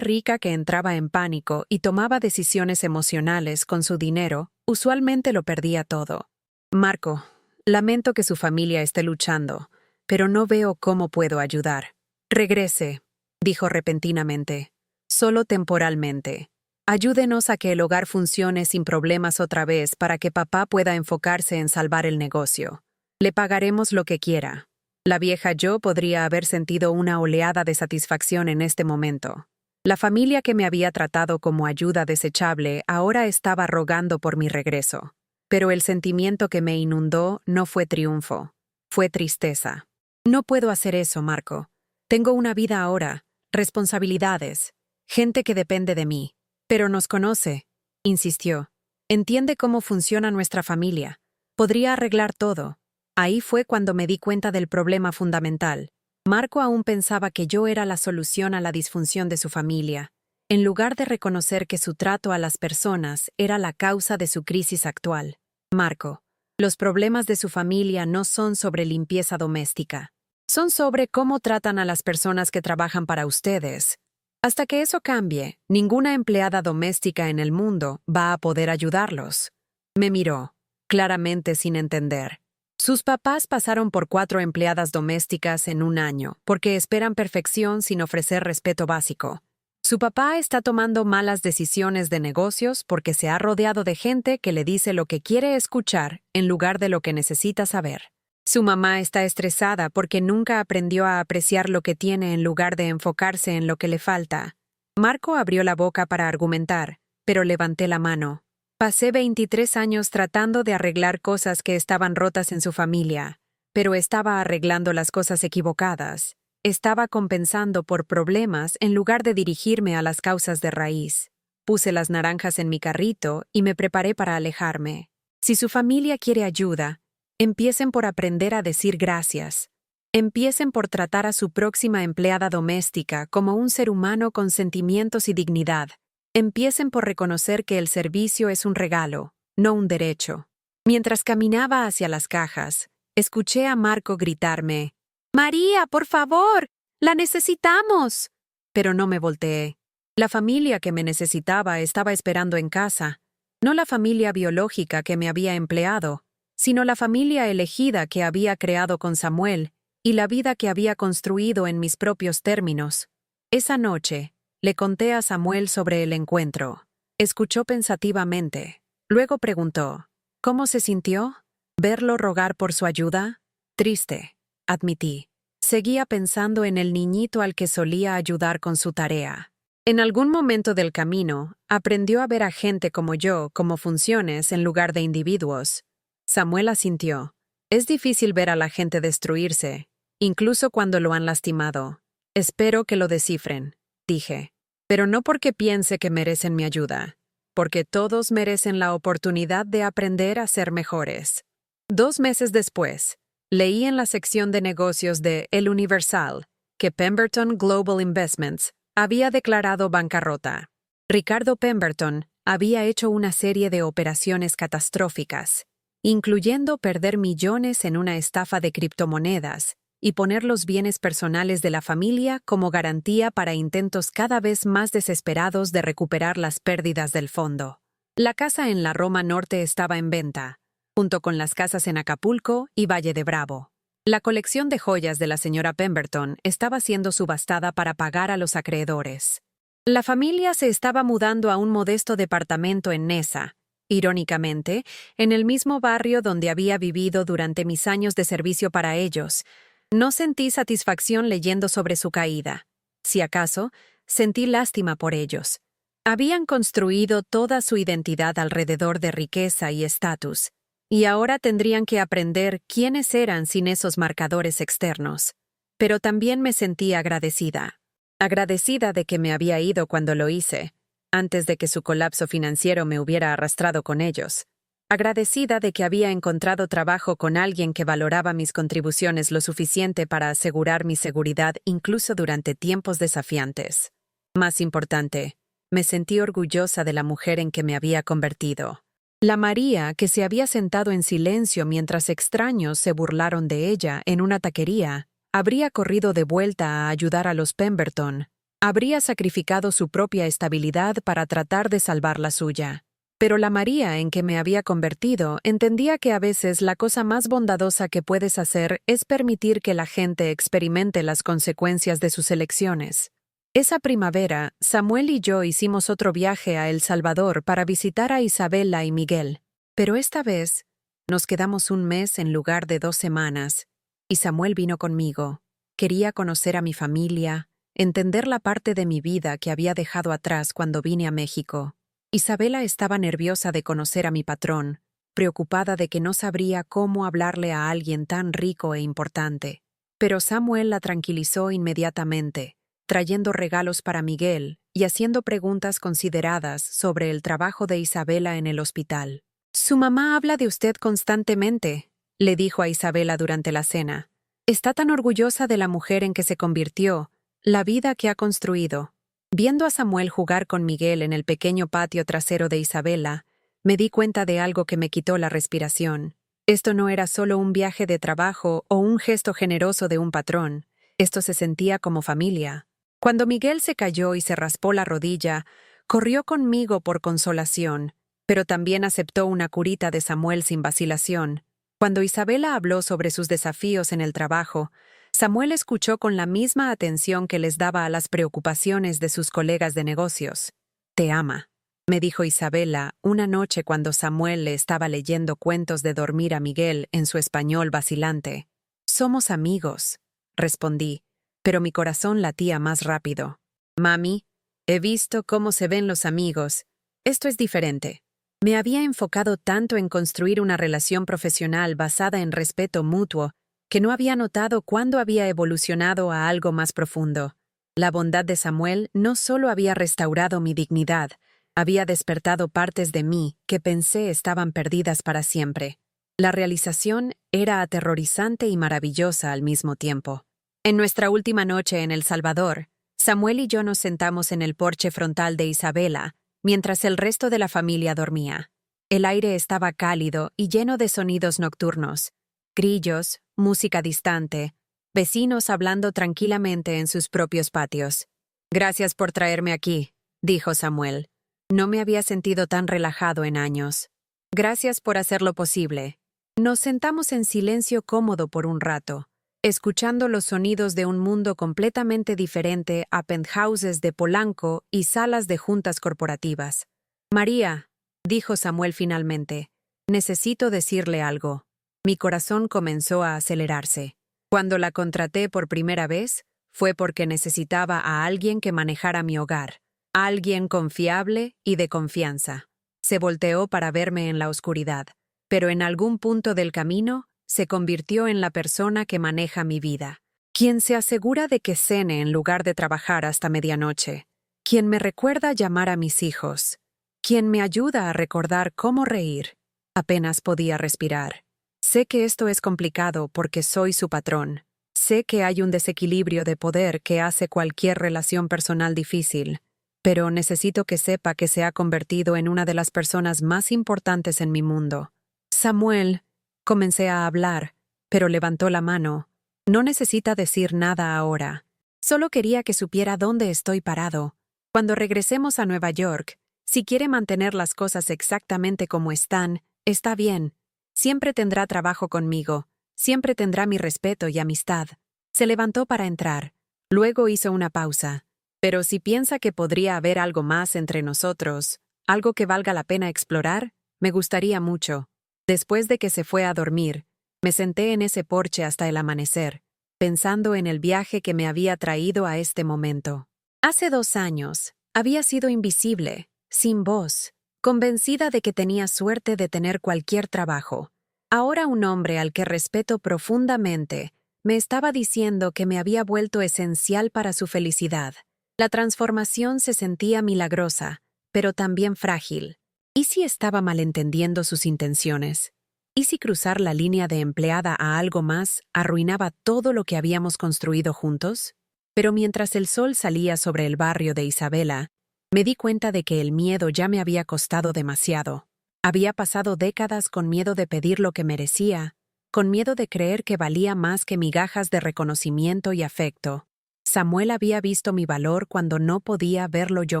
rica que entraba en pánico y tomaba decisiones emocionales con su dinero, usualmente lo perdía todo. Marco, lamento que su familia esté luchando, pero no veo cómo puedo ayudar. Regrese, dijo repentinamente. Solo temporalmente. Ayúdenos a que el hogar funcione sin problemas otra vez para que papá pueda enfocarse en salvar el negocio. Le pagaremos lo que quiera. La vieja yo podría haber sentido una oleada de satisfacción en este momento. La familia que me había tratado como ayuda desechable ahora estaba rogando por mi regreso. Pero el sentimiento que me inundó no fue triunfo, fue tristeza. No puedo hacer eso, Marco. Tengo una vida ahora, responsabilidades, gente que depende de mí. Pero nos conoce, insistió. Entiende cómo funciona nuestra familia. Podría arreglar todo. Ahí fue cuando me di cuenta del problema fundamental. Marco aún pensaba que yo era la solución a la disfunción de su familia, en lugar de reconocer que su trato a las personas era la causa de su crisis actual. Marco, los problemas de su familia no son sobre limpieza doméstica. Son sobre cómo tratan a las personas que trabajan para ustedes. Hasta que eso cambie, ninguna empleada doméstica en el mundo va a poder ayudarlos. Me miró, claramente sin entender. Sus papás pasaron por 4 empleadas domésticas en un año, porque esperan perfección sin ofrecer respeto básico. Su papá está tomando malas decisiones de negocios porque se ha rodeado de gente que le dice lo que quiere escuchar en lugar de lo que necesita saber. Su mamá está estresada porque nunca aprendió a apreciar lo que tiene en lugar de enfocarse en lo que le falta. Marco abrió la boca para argumentar, pero levanté la mano. Pasé 23 años tratando de arreglar cosas que estaban rotas en su familia, pero estaba arreglando las cosas equivocadas. Estaba compensando por problemas en lugar de dirigirme a las causas de raíz. Puse las naranjas en mi carrito y me preparé para alejarme. Si su familia quiere ayuda, empiecen por aprender a decir gracias. Empiecen por tratar a su próxima empleada doméstica como un ser humano con sentimientos y dignidad. Empiecen por reconocer que el servicio es un regalo, no un derecho. Mientras caminaba hacia las cajas, escuché a Marco gritarme, «María, por favor, la necesitamos». Pero no me volteé. La familia que me necesitaba estaba esperando en casa, no la familia biológica que me había empleado, sino la familia elegida que había creado con Samuel y la vida que había construido en mis propios términos. Esa noche, le conté a Samuel sobre el encuentro. Escuchó pensativamente. Luego preguntó, ¿cómo se sintió? ¿Verlo rogar por su ayuda? Triste, admití. Seguía pensando en el niñito al que solía ayudar con su tarea. En algún momento del camino, aprendió a ver a gente como yo como funciones en lugar de individuos. Samuel asintió. Es difícil ver a la gente destruirse, incluso cuando lo han lastimado. Espero que lo descifren, dije. Pero no porque piense que merecen mi ayuda, porque todos merecen la oportunidad de aprender a ser mejores. 2 meses después, leí en la sección de negocios de El Universal que Pemberton Global Investments había declarado bancarrota. Ricardo Pemberton había hecho una serie de operaciones catastróficas, incluyendo perder millones en una estafa de criptomonedas y poner los bienes personales de la familia como garantía para intentos cada vez más desesperados de recuperar las pérdidas del fondo. La casa en la Roma Norte estaba en venta, junto con las casas en Acapulco y Valle de Bravo. La colección de joyas de la señora Pemberton estaba siendo subastada para pagar a los acreedores. La familia se estaba mudando a un modesto departamento en Nesa, irónicamente, en el mismo barrio donde había vivido durante mis años de servicio para ellos. No sentí satisfacción leyendo sobre su caída. Si acaso, sentí lástima por ellos. Habían construido toda su identidad alrededor de riqueza y estatus, y ahora tendrían que aprender quiénes eran sin esos marcadores externos. Pero también me sentí agradecida. Agradecida de que me había ido cuando lo hice, antes de que su colapso financiero me hubiera arrastrado con ellos. Agradecida de que había encontrado trabajo con alguien que valoraba mis contribuciones lo suficiente para asegurar mi seguridad incluso durante tiempos desafiantes. Más importante, me sentí orgullosa de la mujer en que me había convertido. La María, que se había sentado en silencio mientras extraños se burlaron de ella en una taquería, habría corrido de vuelta a ayudar a los Pemberton. Habría sacrificado su propia estabilidad para tratar de salvar la suya. Pero la María en que me había convertido entendía que a veces la cosa más bondadosa que puedes hacer es permitir que la gente experimente las consecuencias de sus elecciones. Esa primavera, Samuel y yo hicimos otro viaje a El Salvador para visitar a Isabela y Miguel. Pero esta vez, nos quedamos un mes en lugar de 2 semanas, y Samuel vino conmigo. Quería conocer a mi familia, entender la parte de mi vida que había dejado atrás cuando vine a México. Isabela estaba nerviosa de conocer a mi patrón, preocupada de que no sabría cómo hablarle a alguien tan rico e importante. Pero Samuel la tranquilizó inmediatamente, trayendo regalos para Miguel y haciendo preguntas consideradas sobre el trabajo de Isabela en el hospital. «Su mamá habla de usted constantemente», le dijo a Isabela durante la cena. «Está tan orgullosa de la mujer en que se convirtió, la vida que ha construido». Viendo a Samuel jugar con Miguel en el pequeño patio trasero de Isabela, me di cuenta de algo que me quitó la respiración. Esto no era solo un viaje de trabajo o un gesto generoso de un patrón. Esto se sentía como familia. Cuando Miguel se cayó y se raspó la rodilla, corrió conmigo por consolación, pero también aceptó una curita de Samuel sin vacilación. Cuando Isabela habló sobre sus desafíos en el trabajo, Samuel escuchó con la misma atención que les daba a las preocupaciones de sus colegas de negocios. «Te ama», me dijo Isabela una noche cuando Samuel le estaba leyendo cuentos de dormir a Miguel en su español vacilante. «Somos amigos», respondí, pero mi corazón latía más rápido. «Mami, he visto cómo se ven los amigos. Esto es diferente». Me había enfocado tanto en construir una relación profesional basada en respeto mutuo que no había notado cuándo había evolucionado a algo más profundo. La bondad de Samuel no solo había restaurado mi dignidad, había despertado partes de mí que pensé estaban perdidas para siempre. La realización era aterrorizante y maravillosa al mismo tiempo. En nuestra última noche en El Salvador, Samuel y yo nos sentamos en el porche frontal de Isabela, mientras el resto de la familia dormía. El aire estaba cálido y lleno de sonidos nocturnos. Grillos, música distante, vecinos hablando tranquilamente en sus propios patios. «Gracias por traerme aquí», dijo Samuel. No me había sentido tan relajado en años. «Gracias por hacerlo posible». Nos sentamos en silencio cómodo por un rato, escuchando los sonidos de un mundo completamente diferente a penthouses de Polanco y salas de juntas corporativas. «María», dijo Samuel finalmente, «necesito decirle algo». Mi corazón comenzó a acelerarse. Cuando la contraté por primera vez, fue porque necesitaba a alguien que manejara mi hogar, alguien confiable y de confianza. Se volteó para verme en la oscuridad, pero en algún punto del camino se convirtió en la persona que maneja mi vida, quien se asegura de que cene en lugar de trabajar hasta medianoche, quien me recuerda llamar a mis hijos, quien me ayuda a recordar cómo reír. Apenas podía respirar. Sé que esto es complicado porque soy su patrón. Sé que hay un desequilibrio de poder que hace cualquier relación personal difícil, pero necesito que sepa que se ha convertido en una de las personas más importantes en mi mundo. «Samuel», comencé a hablar, pero levantó la mano. «No necesita decir nada ahora. Solo quería que supiera dónde estoy parado. Cuando regresemos a Nueva York, si quiere mantener las cosas exactamente como están, está bien. Siempre tendrá trabajo conmigo, siempre tendrá mi respeto y amistad». Se levantó para entrar. Luego hizo una pausa. «Pero si piensa que podría haber algo más entre nosotros, algo que valga la pena explorar, me gustaría mucho». Después de que se fue a dormir, me senté en ese porche hasta el amanecer, pensando en el viaje que me había traído a este momento. Hace 2 años, había sido invisible, sin voz, convencida de que tenía suerte de tener cualquier trabajo. Ahora un hombre al que respeto profundamente me estaba diciendo que me había vuelto esencial para su felicidad. La transformación se sentía milagrosa, pero también frágil. ¿Y si estaba malentendiendo sus intenciones? ¿Y si cruzar la línea de empleada a algo más arruinaba todo lo que habíamos construido juntos? Pero mientras el sol salía sobre el barrio de Isabela, me di cuenta de que el miedo ya me había costado demasiado. Había pasado décadas con miedo de pedir lo que merecía, con miedo de creer que valía más que migajas de reconocimiento y afecto. Samuel había visto mi valor cuando no podía verlo yo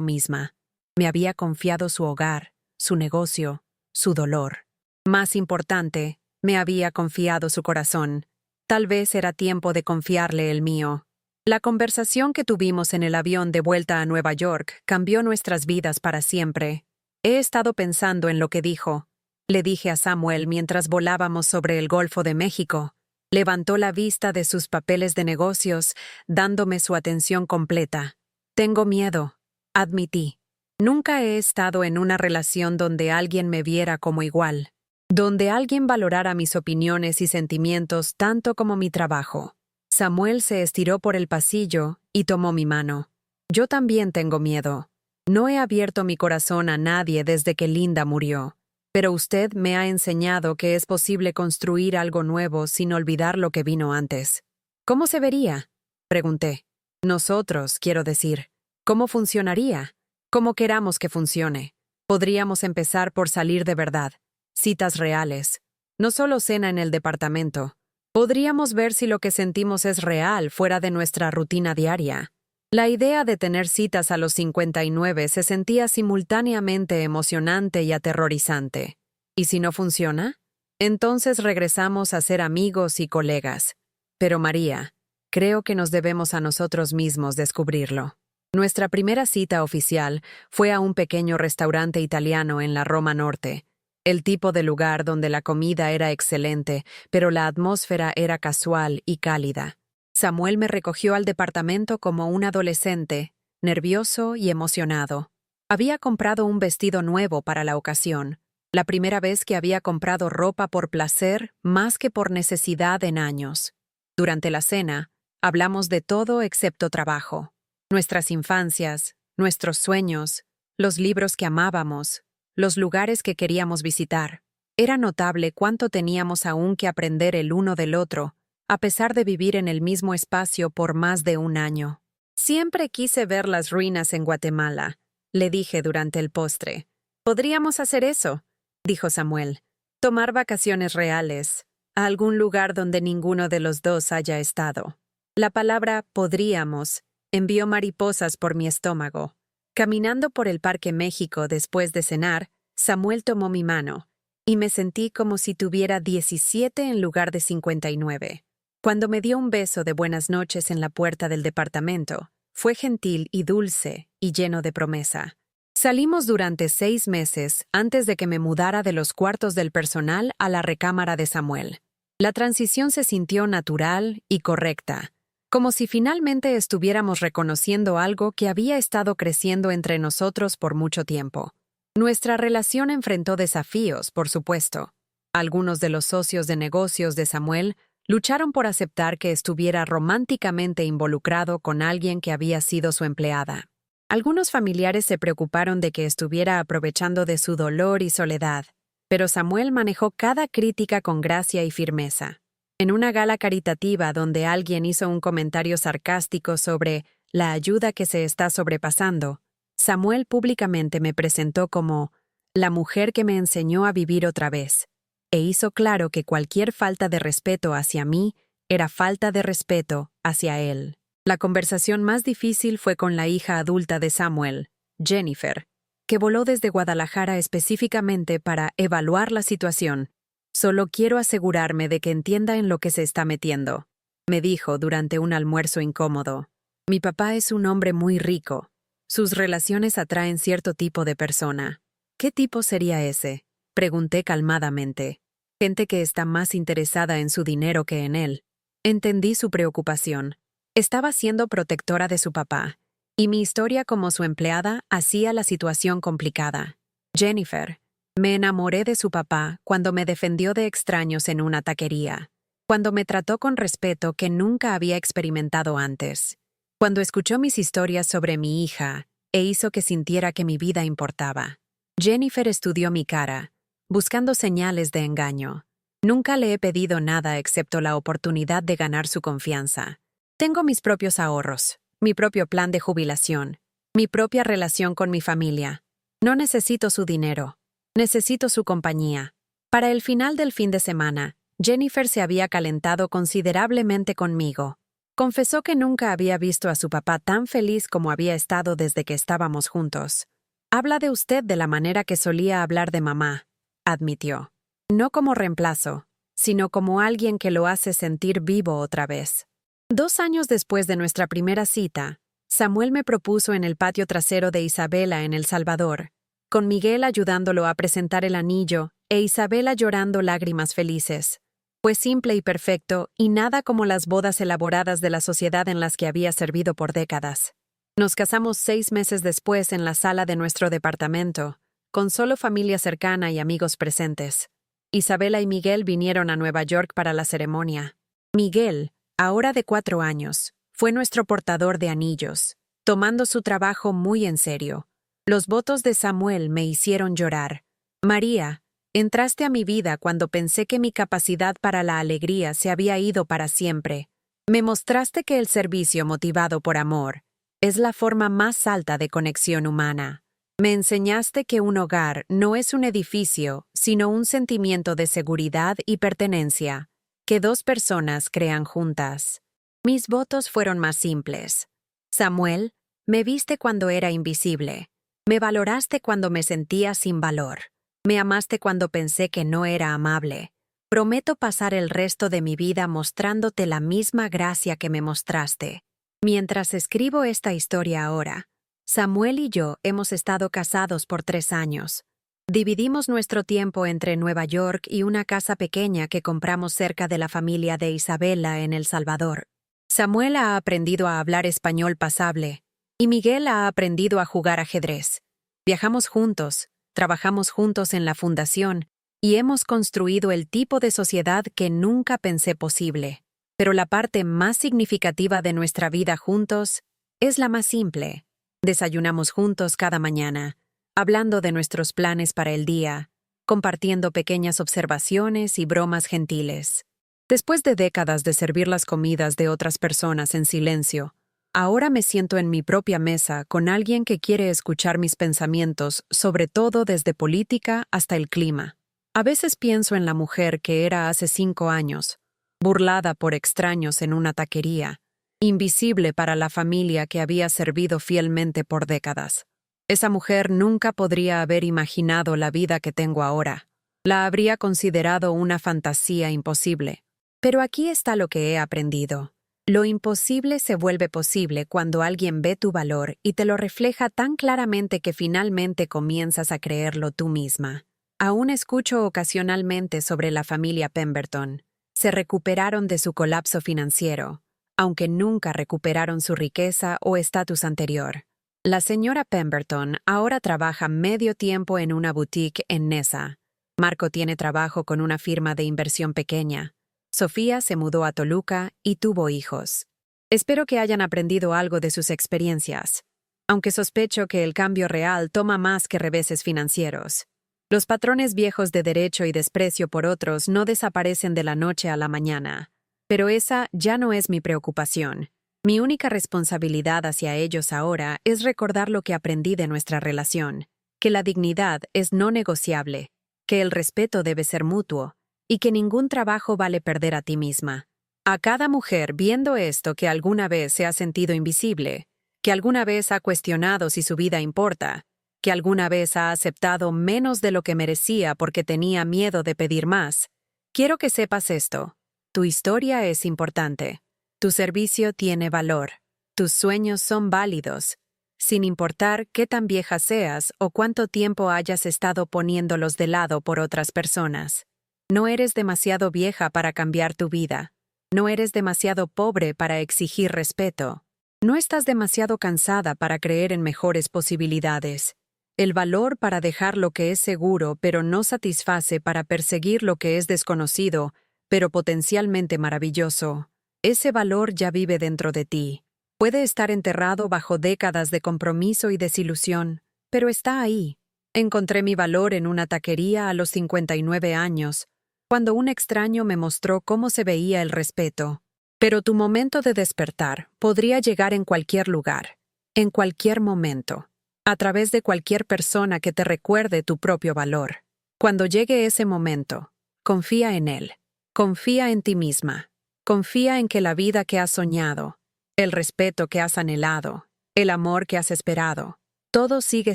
misma. Me había confiado su hogar, su negocio, su dolor. Más importante, me había confiado su corazón. Tal vez era tiempo de confiarle el mío. La conversación que tuvimos en el avión de vuelta a Nueva York cambió nuestras vidas para siempre. He estado pensando en lo que dijo. Le dije a Samuel mientras volábamos sobre el Golfo de México. Levantó la vista de sus papeles de negocios, dándome su atención completa. Tengo miedo, admití. Nunca he estado en una relación donde alguien me viera como igual, donde alguien valorara mis opiniones y sentimientos tanto como mi trabajo. Samuel se estiró por el pasillo y tomó mi mano. Yo también tengo miedo. No he abierto mi corazón a nadie desde que Linda murió. Pero usted me ha enseñado que es posible construir algo nuevo sin olvidar lo que vino antes. ¿Cómo se vería? Pregunté. Nosotros, quiero decir. ¿Cómo funcionaría? Como queramos que funcione. Podríamos empezar por salir de verdad. Citas reales. No solo cena en el departamento. Podríamos ver si lo que sentimos es real fuera de nuestra rutina diaria. La idea de tener citas a los 59 se sentía simultáneamente emocionante y aterrorizante. ¿Y si no funciona? Entonces regresamos a ser amigos y colegas. Pero María, creo que nos debemos a nosotros mismos descubrirlo. Nuestra primera cita oficial fue a un pequeño restaurante italiano en la Roma Norte, el tipo de lugar donde la comida era excelente, pero la atmósfera era casual y cálida. Samuel me recogió al departamento como un adolescente, nervioso y emocionado. Había comprado un vestido nuevo para la ocasión, la primera vez que había comprado ropa por placer más que por necesidad en años. Durante la cena, hablamos de todo excepto trabajo. Nuestras infancias, nuestros sueños, los libros que amábamos, los lugares que queríamos visitar. Era notable cuánto teníamos aún que aprender el uno del otro, a pesar de vivir en el mismo espacio por más de un año. Siempre quise ver las ruinas en Guatemala, le dije durante el postre. Podríamos hacer eso, dijo Samuel. Tomar vacaciones reales, a algún lugar donde ninguno de los dos haya estado. La palabra podríamos envió mariposas por mi estómago. Caminando por el Parque México después de cenar, Samuel tomó mi mano, y me sentí como si tuviera 17 en lugar de 59. Cuando me dio un beso de buenas noches en la puerta del departamento, fue gentil y dulce y lleno de promesa. Salimos durante 6 meses antes de que me mudara de los cuartos del personal a la recámara de Samuel. La transición se sintió natural y correcta, como si finalmente estuviéramos reconociendo algo que había estado creciendo entre nosotros por mucho tiempo. Nuestra relación enfrentó desafíos, por supuesto. Algunos de los socios de negocios de Samuel lucharon por aceptar que estuviera románticamente involucrado con alguien que había sido su empleada. Algunos familiares se preocuparon de que estuviera aprovechando de su dolor y soledad, pero Samuel manejó cada crítica con gracia y firmeza. En una gala caritativa donde alguien hizo un comentario sarcástico sobre la ayuda que se está sobrepasando, Samuel públicamente me presentó como la mujer que me enseñó a vivir otra vez, e hizo claro que cualquier falta de respeto hacia mí era falta de respeto hacia él. La conversación más difícil fue con la hija adulta de Samuel, Jennifer, que voló desde Guadalajara específicamente para evaluar la situación. Solo quiero asegurarme de que entienda en lo que se está metiendo, me dijo durante un almuerzo incómodo. Mi papá es un hombre muy rico. Sus relaciones atraen cierto tipo de persona. ¿Qué tipo sería ese? Pregunté calmadamente. Gente que está más interesada en su dinero que en él. Entendí su preocupación. Estaba siendo protectora de su papá, y mi historia como su empleada hacía la situación complicada. Jennifer, me enamoré de su papá cuando me defendió de extraños en una taquería, cuando me trató con respeto que nunca había experimentado antes, cuando escuchó mis historias sobre mi hija e hizo que sintiera que mi vida importaba. Jennifer estudió mi cara, buscando señales de engaño. Nunca le he pedido nada excepto la oportunidad de ganar su confianza. Tengo mis propios ahorros, mi propio plan de jubilación, mi propia relación con mi familia. No necesito su dinero. Necesito su compañía. Para el final del fin de semana, Jennifer se había calentado considerablemente conmigo. Confesó que nunca había visto a su papá tan feliz como había estado desde que estábamos juntos. Habla de usted de la manera que solía hablar de mamá, admitió. No como reemplazo, sino como alguien que lo hace sentir vivo otra vez. 2 años después de nuestra primera cita, Samuel me propuso en el patio trasero de Isabela en El Salvador, con Miguel ayudándolo a presentar el anillo e Isabela llorando lágrimas felices. Fue simple y perfecto, y nada como las bodas elaboradas de la sociedad en las que había servido por décadas. Nos casamos 6 meses después en la sala de nuestro departamento, con solo familia cercana y amigos presentes. Isabela y Miguel vinieron a Nueva York para la ceremonia. Miguel, ahora de 4 años, fue nuestro portador de anillos, tomando su trabajo muy en serio. Los votos de Samuel me hicieron llorar. María, entraste a mi vida cuando pensé que mi capacidad para la alegría se había ido para siempre. Me mostraste que el servicio motivado por amor es la forma más alta de conexión humana. Me enseñaste que un hogar no es un edificio, sino un sentimiento de seguridad y pertenencia, que 2 personas crean juntas. Mis votos fueron más simples. Samuel, me viste cuando era invisible. Me valoraste cuando me sentía sin valor. Me amaste cuando pensé que no era amable. Prometo pasar el resto de mi vida mostrándote la misma gracia que me mostraste. Mientras escribo esta historia ahora, Samuel y yo hemos estado casados por 3 años. Dividimos nuestro tiempo entre Nueva York y una casa pequeña que compramos cerca de la familia de Isabela en El Salvador. Samuel ha aprendido a hablar español pasable, y Miguel ha aprendido a jugar ajedrez. Viajamos juntos, trabajamos juntos en la fundación, y hemos construido el tipo de sociedad que nunca pensé posible. Pero la parte más significativa de nuestra vida juntos es la más simple. Desayunamos juntos cada mañana, hablando de nuestros planes para el día, compartiendo pequeñas observaciones y bromas gentiles. Después de décadas de servir las comidas de otras personas en silencio, ahora me siento en mi propia mesa con alguien que quiere escuchar mis pensamientos, sobre todo desde política hasta el clima. A veces pienso en la mujer que era hace 5 años, burlada por extraños en una taquería, invisible para la familia que había servido fielmente por décadas. Esa mujer nunca podría haber imaginado la vida que tengo ahora. La habría considerado una fantasía imposible. Pero aquí está lo que he aprendido. Lo imposible se vuelve posible cuando alguien ve tu valor y te lo refleja tan claramente que finalmente comienzas a creerlo tú misma. Aún escucho ocasionalmente sobre la familia Pemberton. Se recuperaron de su colapso financiero, aunque nunca recuperaron su riqueza o estatus anterior. La señora Pemberton ahora trabaja medio tiempo en una boutique en Nesa. Marco tiene trabajo con una firma de inversión pequeña. Sofía se mudó a Toluca y tuvo hijos. Espero que hayan aprendido algo de sus experiencias, aunque sospecho que el cambio real toma más que reveses financieros. Los patrones viejos de derecho y desprecio por otros no desaparecen de la noche a la mañana. Pero esa ya no es mi preocupación. Mi única responsabilidad hacia ellos ahora es recordar lo que aprendí de nuestra relación, que la dignidad es no negociable, que el respeto debe ser mutuo, y que ningún trabajo vale perder a ti misma. A cada mujer viendo esto que alguna vez se ha sentido invisible, que alguna vez ha cuestionado si su vida importa, que alguna vez ha aceptado menos de lo que merecía porque tenía miedo de pedir más, quiero que sepas esto. Tu historia es importante. Tu servicio tiene valor. Tus sueños son válidos, sin importar qué tan vieja seas o cuánto tiempo hayas estado poniéndolos de lado por otras personas. No eres demasiado vieja para cambiar tu vida. No eres demasiado pobre para exigir respeto. No estás demasiado cansada para creer en mejores posibilidades. El valor para dejar lo que es seguro pero no satisface para perseguir lo que es desconocido, pero potencialmente maravilloso. Ese valor ya vive dentro de ti. Puede estar enterrado bajo décadas de compromiso y desilusión, pero está ahí. Encontré mi valor en una taquería a los 59 años, cuando un extraño me mostró cómo se veía el respeto. Pero tu momento de despertar podría llegar en cualquier lugar, en cualquier momento, a través de cualquier persona que te recuerde tu propio valor. Cuando llegue ese momento, confía en él. Confía en ti misma. Confía en que la vida que has soñado, el respeto que has anhelado, el amor que has esperado, todo sigue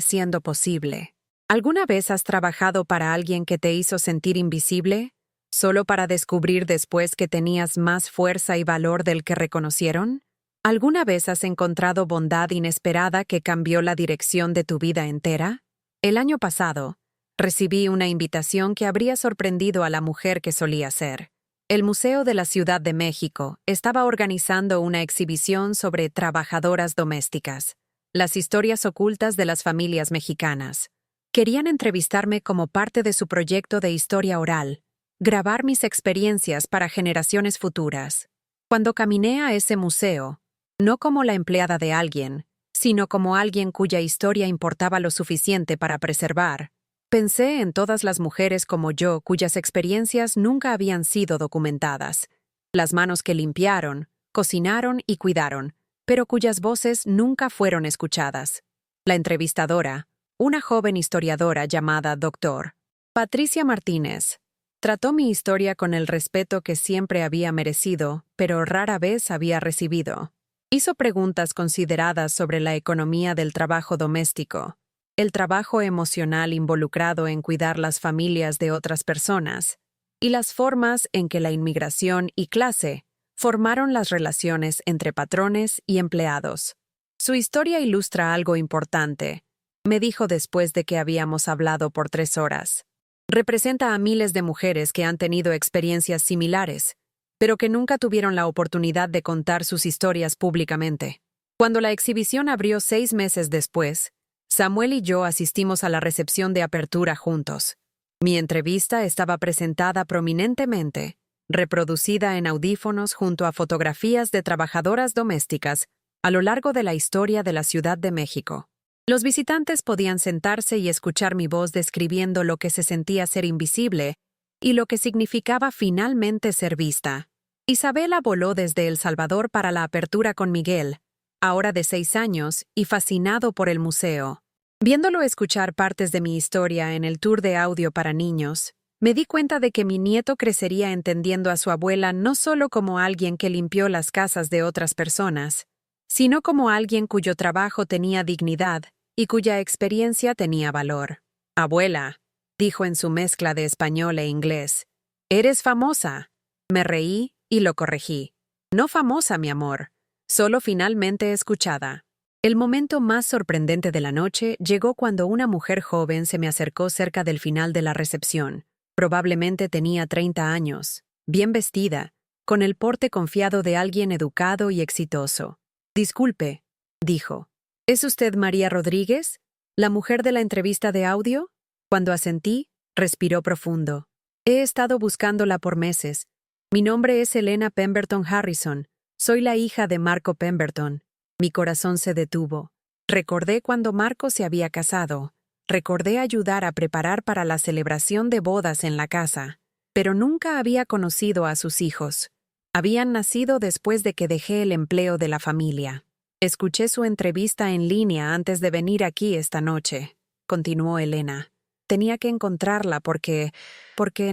siendo posible. ¿Alguna vez has trabajado para alguien que te hizo sentir invisible, solo para descubrir después que tenías más fuerza y valor del que reconocieron? ¿Alguna vez has encontrado bondad inesperada que cambió la dirección de tu vida entera? El año pasado, recibí una invitación que habría sorprendido a la mujer que solía ser. El Museo de la Ciudad de México estaba organizando una exhibición sobre trabajadoras domésticas, las historias ocultas de las familias mexicanas. Querían entrevistarme como parte de su proyecto de historia oral, grabar mis experiencias para generaciones futuras. Cuando caminé a ese museo, no como la empleada de alguien, sino como alguien cuya historia importaba lo suficiente para preservar, pensé en todas las mujeres como yo cuyas experiencias nunca habían sido documentadas, las manos que limpiaron, cocinaron y cuidaron, pero cuyas voces nunca fueron escuchadas. La entrevistadora, una joven historiadora llamada Dr. Patricia Martínez, trató mi historia con el respeto que siempre había merecido, pero rara vez había recibido. Hizo preguntas consideradas sobre la economía del trabajo doméstico, el trabajo emocional involucrado en cuidar las familias de otras personas, y las formas en que la inmigración y clase formaron las relaciones entre patrones y empleados. Su historia ilustra algo importante, me dijo después de que habíamos hablado por 3 horas. Representa a miles de mujeres que han tenido experiencias similares, pero que nunca tuvieron la oportunidad de contar sus historias públicamente. Cuando la exhibición abrió 6 meses después, Samuel y yo asistimos a la recepción de apertura juntos. Mi entrevista estaba presentada prominentemente, reproducida en audífonos junto a fotografías de trabajadoras domésticas a lo largo de la historia de la Ciudad de México. Los visitantes podían sentarse y escuchar mi voz describiendo lo que se sentía ser invisible y lo que significaba finalmente ser vista. Isabela voló desde El Salvador para la apertura con Miguel, ahora de 6 años y fascinado por el museo. Viéndolo escuchar partes de mi historia en el tour de audio para niños, me di cuenta de que mi nieto crecería entendiendo a su abuela no solo como alguien que limpió las casas de otras personas, sino como alguien cuyo trabajo tenía dignidad y cuya experiencia tenía valor. «Abuela», dijo en su mezcla de español e inglés, «eres famosa». Me reí y lo corregí. «No famosa, mi amor, solo finalmente escuchada». El momento más sorprendente de la noche llegó cuando una mujer joven se me acercó cerca del final de la recepción. Probablemente tenía 30 años, bien vestida, con el porte confiado de alguien educado y exitoso. «Disculpe», dijo. «¿Es usted María Rodríguez, la mujer de la entrevista de audio?» Cuando asentí, respiró profundo. «He estado buscándola por meses. Mi nombre es Elena Pemberton Harrison. Soy la hija de Marco Pemberton». Mi corazón se detuvo. Recordé cuando Marco se había casado. Recordé ayudar a preparar para la celebración de bodas en la casa. Pero nunca había conocido a sus hijos. Habían nacido después de que dejé el empleo de la familia. «Escuché su entrevista en línea antes de venir aquí esta noche», continuó Elena. «Tenía que encontrarla porque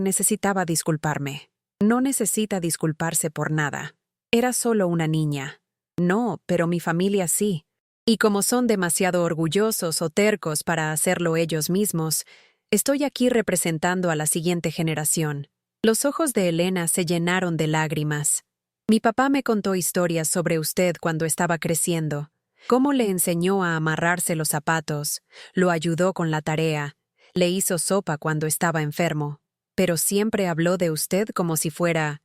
necesitaba disculparme». «No necesita disculparse por nada. Era solo una niña». «No, pero mi familia sí. Y como son demasiado orgullosos o tercos para hacerlo ellos mismos, estoy aquí representando a la siguiente generación». Los ojos de Elena se llenaron de lágrimas. «Mi papá me contó historias sobre usted cuando estaba creciendo. Cómo le enseñó a amarrarse los zapatos, lo ayudó con la tarea, le hizo sopa cuando estaba enfermo. Pero siempre habló de usted como si fuera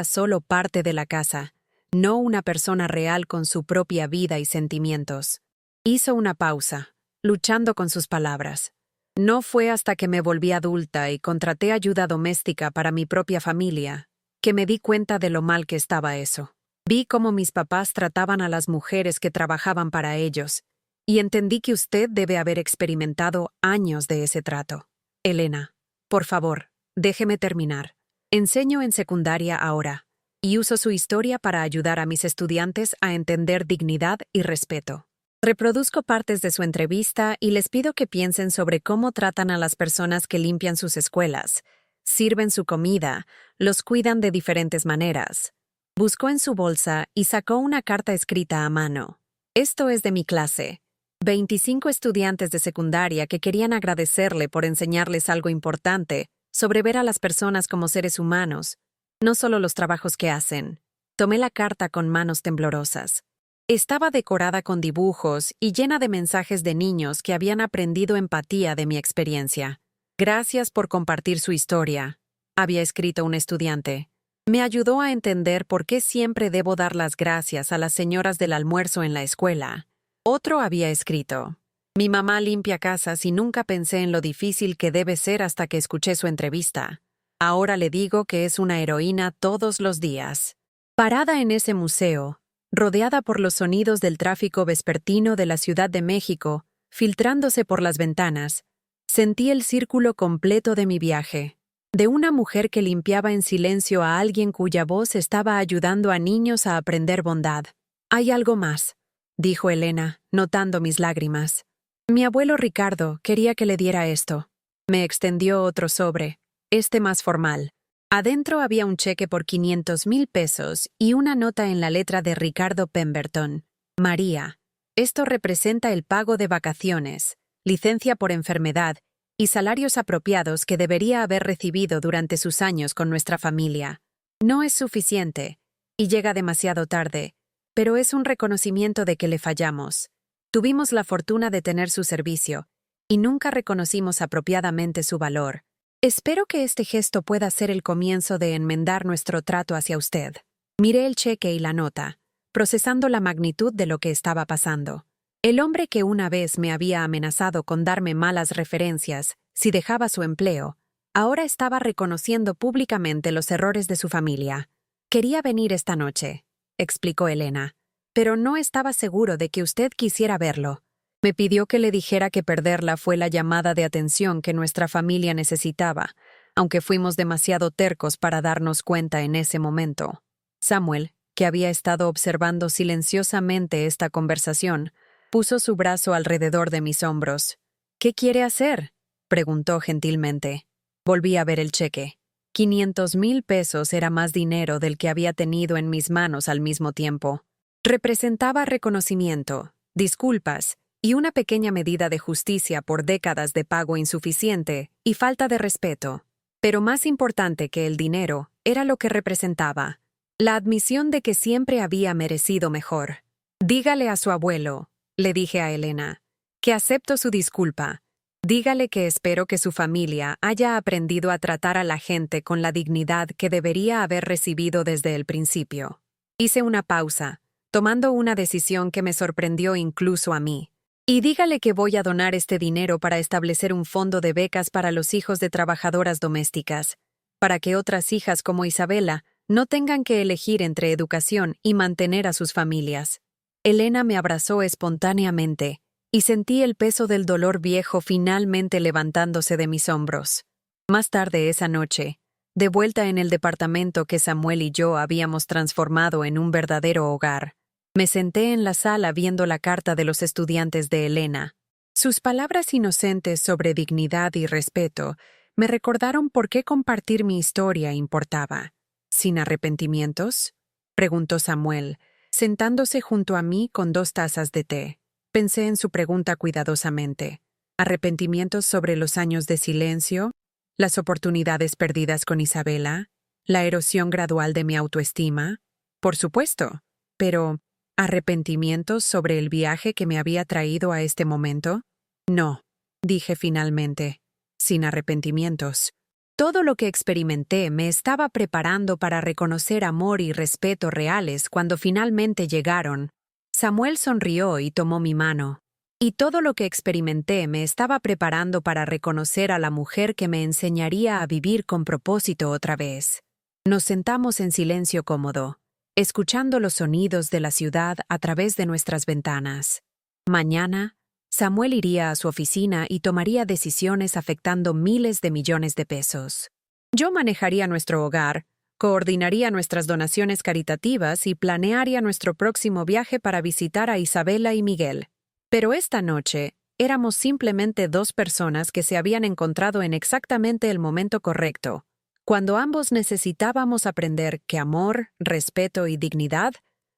solo parte de la casa. No una persona real con su propia vida y sentimientos». Hizo una pausa, luchando con sus palabras. «No fue hasta que me volví adulta y contraté ayuda doméstica para mi propia familia que me di cuenta de lo mal que estaba eso. Vi cómo mis papás trataban a las mujeres que trabajaban para ellos, y entendí que usted debe haber experimentado años de ese trato». «Elena, por favor, déjeme terminar. Enseño en secundaria ahora, y uso su historia para ayudar a mis estudiantes a entender dignidad y respeto. Reproduzco partes de su entrevista y les pido que piensen sobre cómo tratan a las personas que limpian sus escuelas, sirven su comida, los cuidan de diferentes maneras». Buscó en su bolsa y sacó una carta escrita a mano. «Esto es de mi clase. 25 estudiantes de secundaria que querían agradecerle por enseñarles algo importante sobre ver a las personas como seres humanos, no solo los trabajos que hacen». Tomé la carta con manos temblorosas. Estaba decorada con dibujos y llena de mensajes de niños que habían aprendido empatía de mi experiencia. «Gracias por compartir su historia. había escrito un estudiante. Me ayudó a entender por qué siempre debo dar las gracias a las señoras del almuerzo en la escuela. Otro había escrito. Mi mamá limpia casas y nunca pensé en lo difícil que debe ser hasta que escuché su entrevista. Ahora le digo que es una heroína todos los días. Parada en ese museo, rodeada por los sonidos del tráfico vespertino de la Ciudad de México, filtrándose por las ventanas, sentí el círculo completo de mi viaje. De una mujer que limpiaba en silencio a alguien cuya voz estaba ayudando a niños a aprender bondad. «Hay algo más», dijo Elena, notando mis lágrimas. «Mi abuelo Ricardo quería que le diera esto». Me extendió otro sobre, este más formal. Adentro había un cheque por 500,000 pesos y una nota en la letra de Ricardo Pemberton. María. Esto representa el pago de vacaciones, licencia por enfermedad y salarios apropiados que debería haber recibido durante sus años con nuestra familia. No es suficiente, y llega demasiado tarde, pero es un reconocimiento de que le fallamos. Tuvimos la fortuna de tener su servicio, y nunca reconocimos apropiadamente su valor. Espero que este gesto pueda ser el comienzo de enmendar nuestro trato hacia usted. Miré el cheque y la nota, procesando la magnitud de lo que estaba pasando. El hombre que una vez me había amenazado con darme malas referencias si dejaba su empleo, ahora estaba reconociendo públicamente los errores de su familia. «Quería venir esta noche», explicó Elena, «pero no estaba seguro de que usted quisiera verlo. Me pidió que le dijera que perderla fue la llamada de atención que nuestra familia necesitaba, aunque fuimos demasiado tercos para darnos cuenta en ese momento». Samuel, que había estado observando silenciosamente esta conversación, puso su brazo alrededor de mis hombros. «¿Qué quiere hacer?», preguntó gentilmente. Volví a ver el cheque. 500,000 pesos era más dinero del que había tenido en mis manos al mismo tiempo. Representaba reconocimiento, disculpas y una pequeña medida de justicia por décadas de pago insuficiente y falta de respeto. Pero más importante que el dinero era lo que representaba, la admisión de que siempre había merecido mejor. «Dígale a su abuelo», le dije a Elena, «que acepto su disculpa. Dígale que espero que su familia haya aprendido a tratar a la gente con la dignidad que debería haber recibido desde el principio». Hice una pausa, tomando una decisión que me sorprendió incluso a mí. «Y dígale que voy a donar este dinero para establecer un fondo de becas para los hijos de trabajadoras domésticas, para que otras hijas como Isabela no tengan que elegir entre educación y mantener a sus familias». Elena me abrazó espontáneamente, y sentí el peso del dolor viejo finalmente levantándose de mis hombros. Más tarde esa noche, de vuelta en el departamento que Samuel y yo habíamos transformado en un verdadero hogar, me senté en la sala viendo la carta de los estudiantes de Elena. Sus palabras inocentes sobre dignidad y respeto me recordaron por qué compartir mi historia importaba. «¿Sin arrepentimientos?», preguntó Samuel, sentándose junto a mí con 2 tazas de té. Pensé en su pregunta cuidadosamente. ¿Arrepentimientos sobre los años de silencio? ¿Las oportunidades perdidas con Isabela? ¿La erosión gradual de mi autoestima? Por supuesto. Pero, ¿arrepentimientos sobre el viaje que me había traído a este momento? No, dije finalmente, sin arrepentimientos. Todo lo que experimenté me estaba preparando para reconocer amor y respeto reales cuando finalmente llegaron. Samuel sonrió y tomó mi mano. Y todo lo que experimenté me estaba preparando para reconocer a la mujer que me enseñaría a vivir con propósito otra vez. Nos sentamos en silencio cómodo, escuchando los sonidos de la ciudad a través de nuestras ventanas. Mañana, Samuel iría a su oficina y tomaría decisiones afectando miles de millones de pesos. Yo manejaría nuestro hogar, coordinaría nuestras donaciones caritativas y planearía nuestro próximo viaje para visitar a Isabela y Miguel. Pero esta noche, éramos simplemente 2 personas que se habían encontrado en exactamente el momento correcto, cuando ambos necesitábamos aprender que amor, respeto y dignidad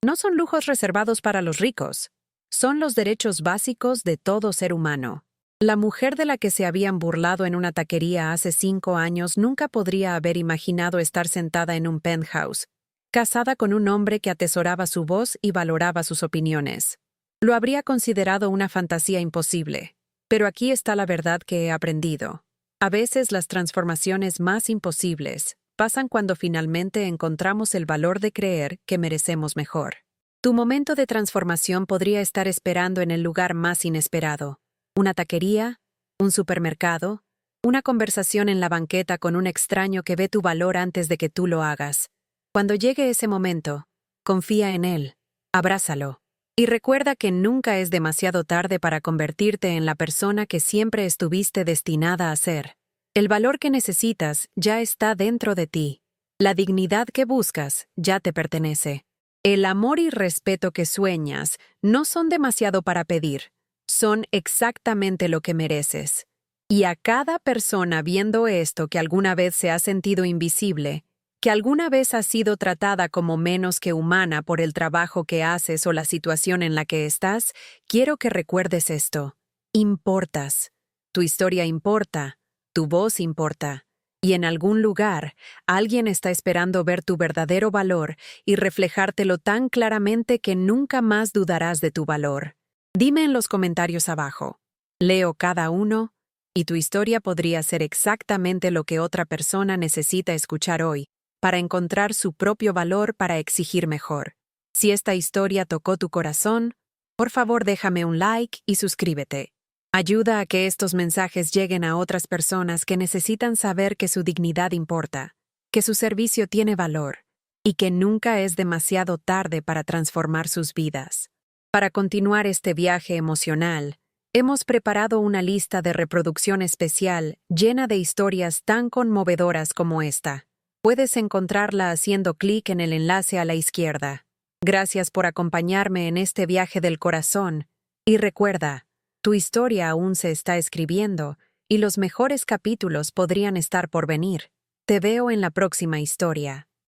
no son lujos reservados para los ricos. Son los derechos básicos de todo ser humano. La mujer de la que se habían burlado en una taquería hace 5 años nunca podría haber imaginado estar sentada en un penthouse, casada con un hombre que atesoraba su voz y valoraba sus opiniones. Lo habría considerado una fantasía imposible, pero aquí está la verdad que he aprendido. A veces las transformaciones más imposibles pasan cuando finalmente encontramos el valor de creer que merecemos mejor. Tu momento de transformación podría estar esperando en el lugar más inesperado. Una taquería, un supermercado, una conversación en la banqueta con un extraño que ve tu valor antes de que tú lo hagas. Cuando llegue ese momento, confía en él, abrázalo, y recuerda que nunca es demasiado tarde para convertirte en la persona que siempre estuviste destinada a ser. El valor que necesitas ya está dentro de ti. La dignidad que buscas ya te pertenece. El amor y respeto que sueñas no son demasiado para pedir, son exactamente lo que mereces. Y a cada persona viendo esto que alguna vez se ha sentido invisible, que alguna vez ha sido tratada como menos que humana por el trabajo que haces o la situación en la que estás, quiero que recuerdes esto. Importas. Tu historia importa. Tu voz importa. Y en algún lugar, alguien está esperando ver tu verdadero valor y reflejártelo tan claramente que nunca más dudarás de tu valor. Dime en los comentarios abajo. Leo cada uno, y tu historia podría ser exactamente lo que otra persona necesita escuchar hoy, para encontrar su propio valor para exigir mejor. Si esta historia tocó tu corazón, por favor déjame un like y suscríbete. Ayuda a que estos mensajes lleguen a otras personas que necesitan saber que su dignidad importa, que su servicio tiene valor y que nunca es demasiado tarde para transformar sus vidas. Para continuar este viaje emocional, hemos preparado una lista de reproducción especial llena de historias tan conmovedoras como esta. Puedes encontrarla haciendo clic en el enlace a la izquierda. Gracias por acompañarme en este viaje del corazón y recuerda, tu historia aún se está escribiendo y los mejores capítulos podrían estar por venir. Te veo en la próxima historia.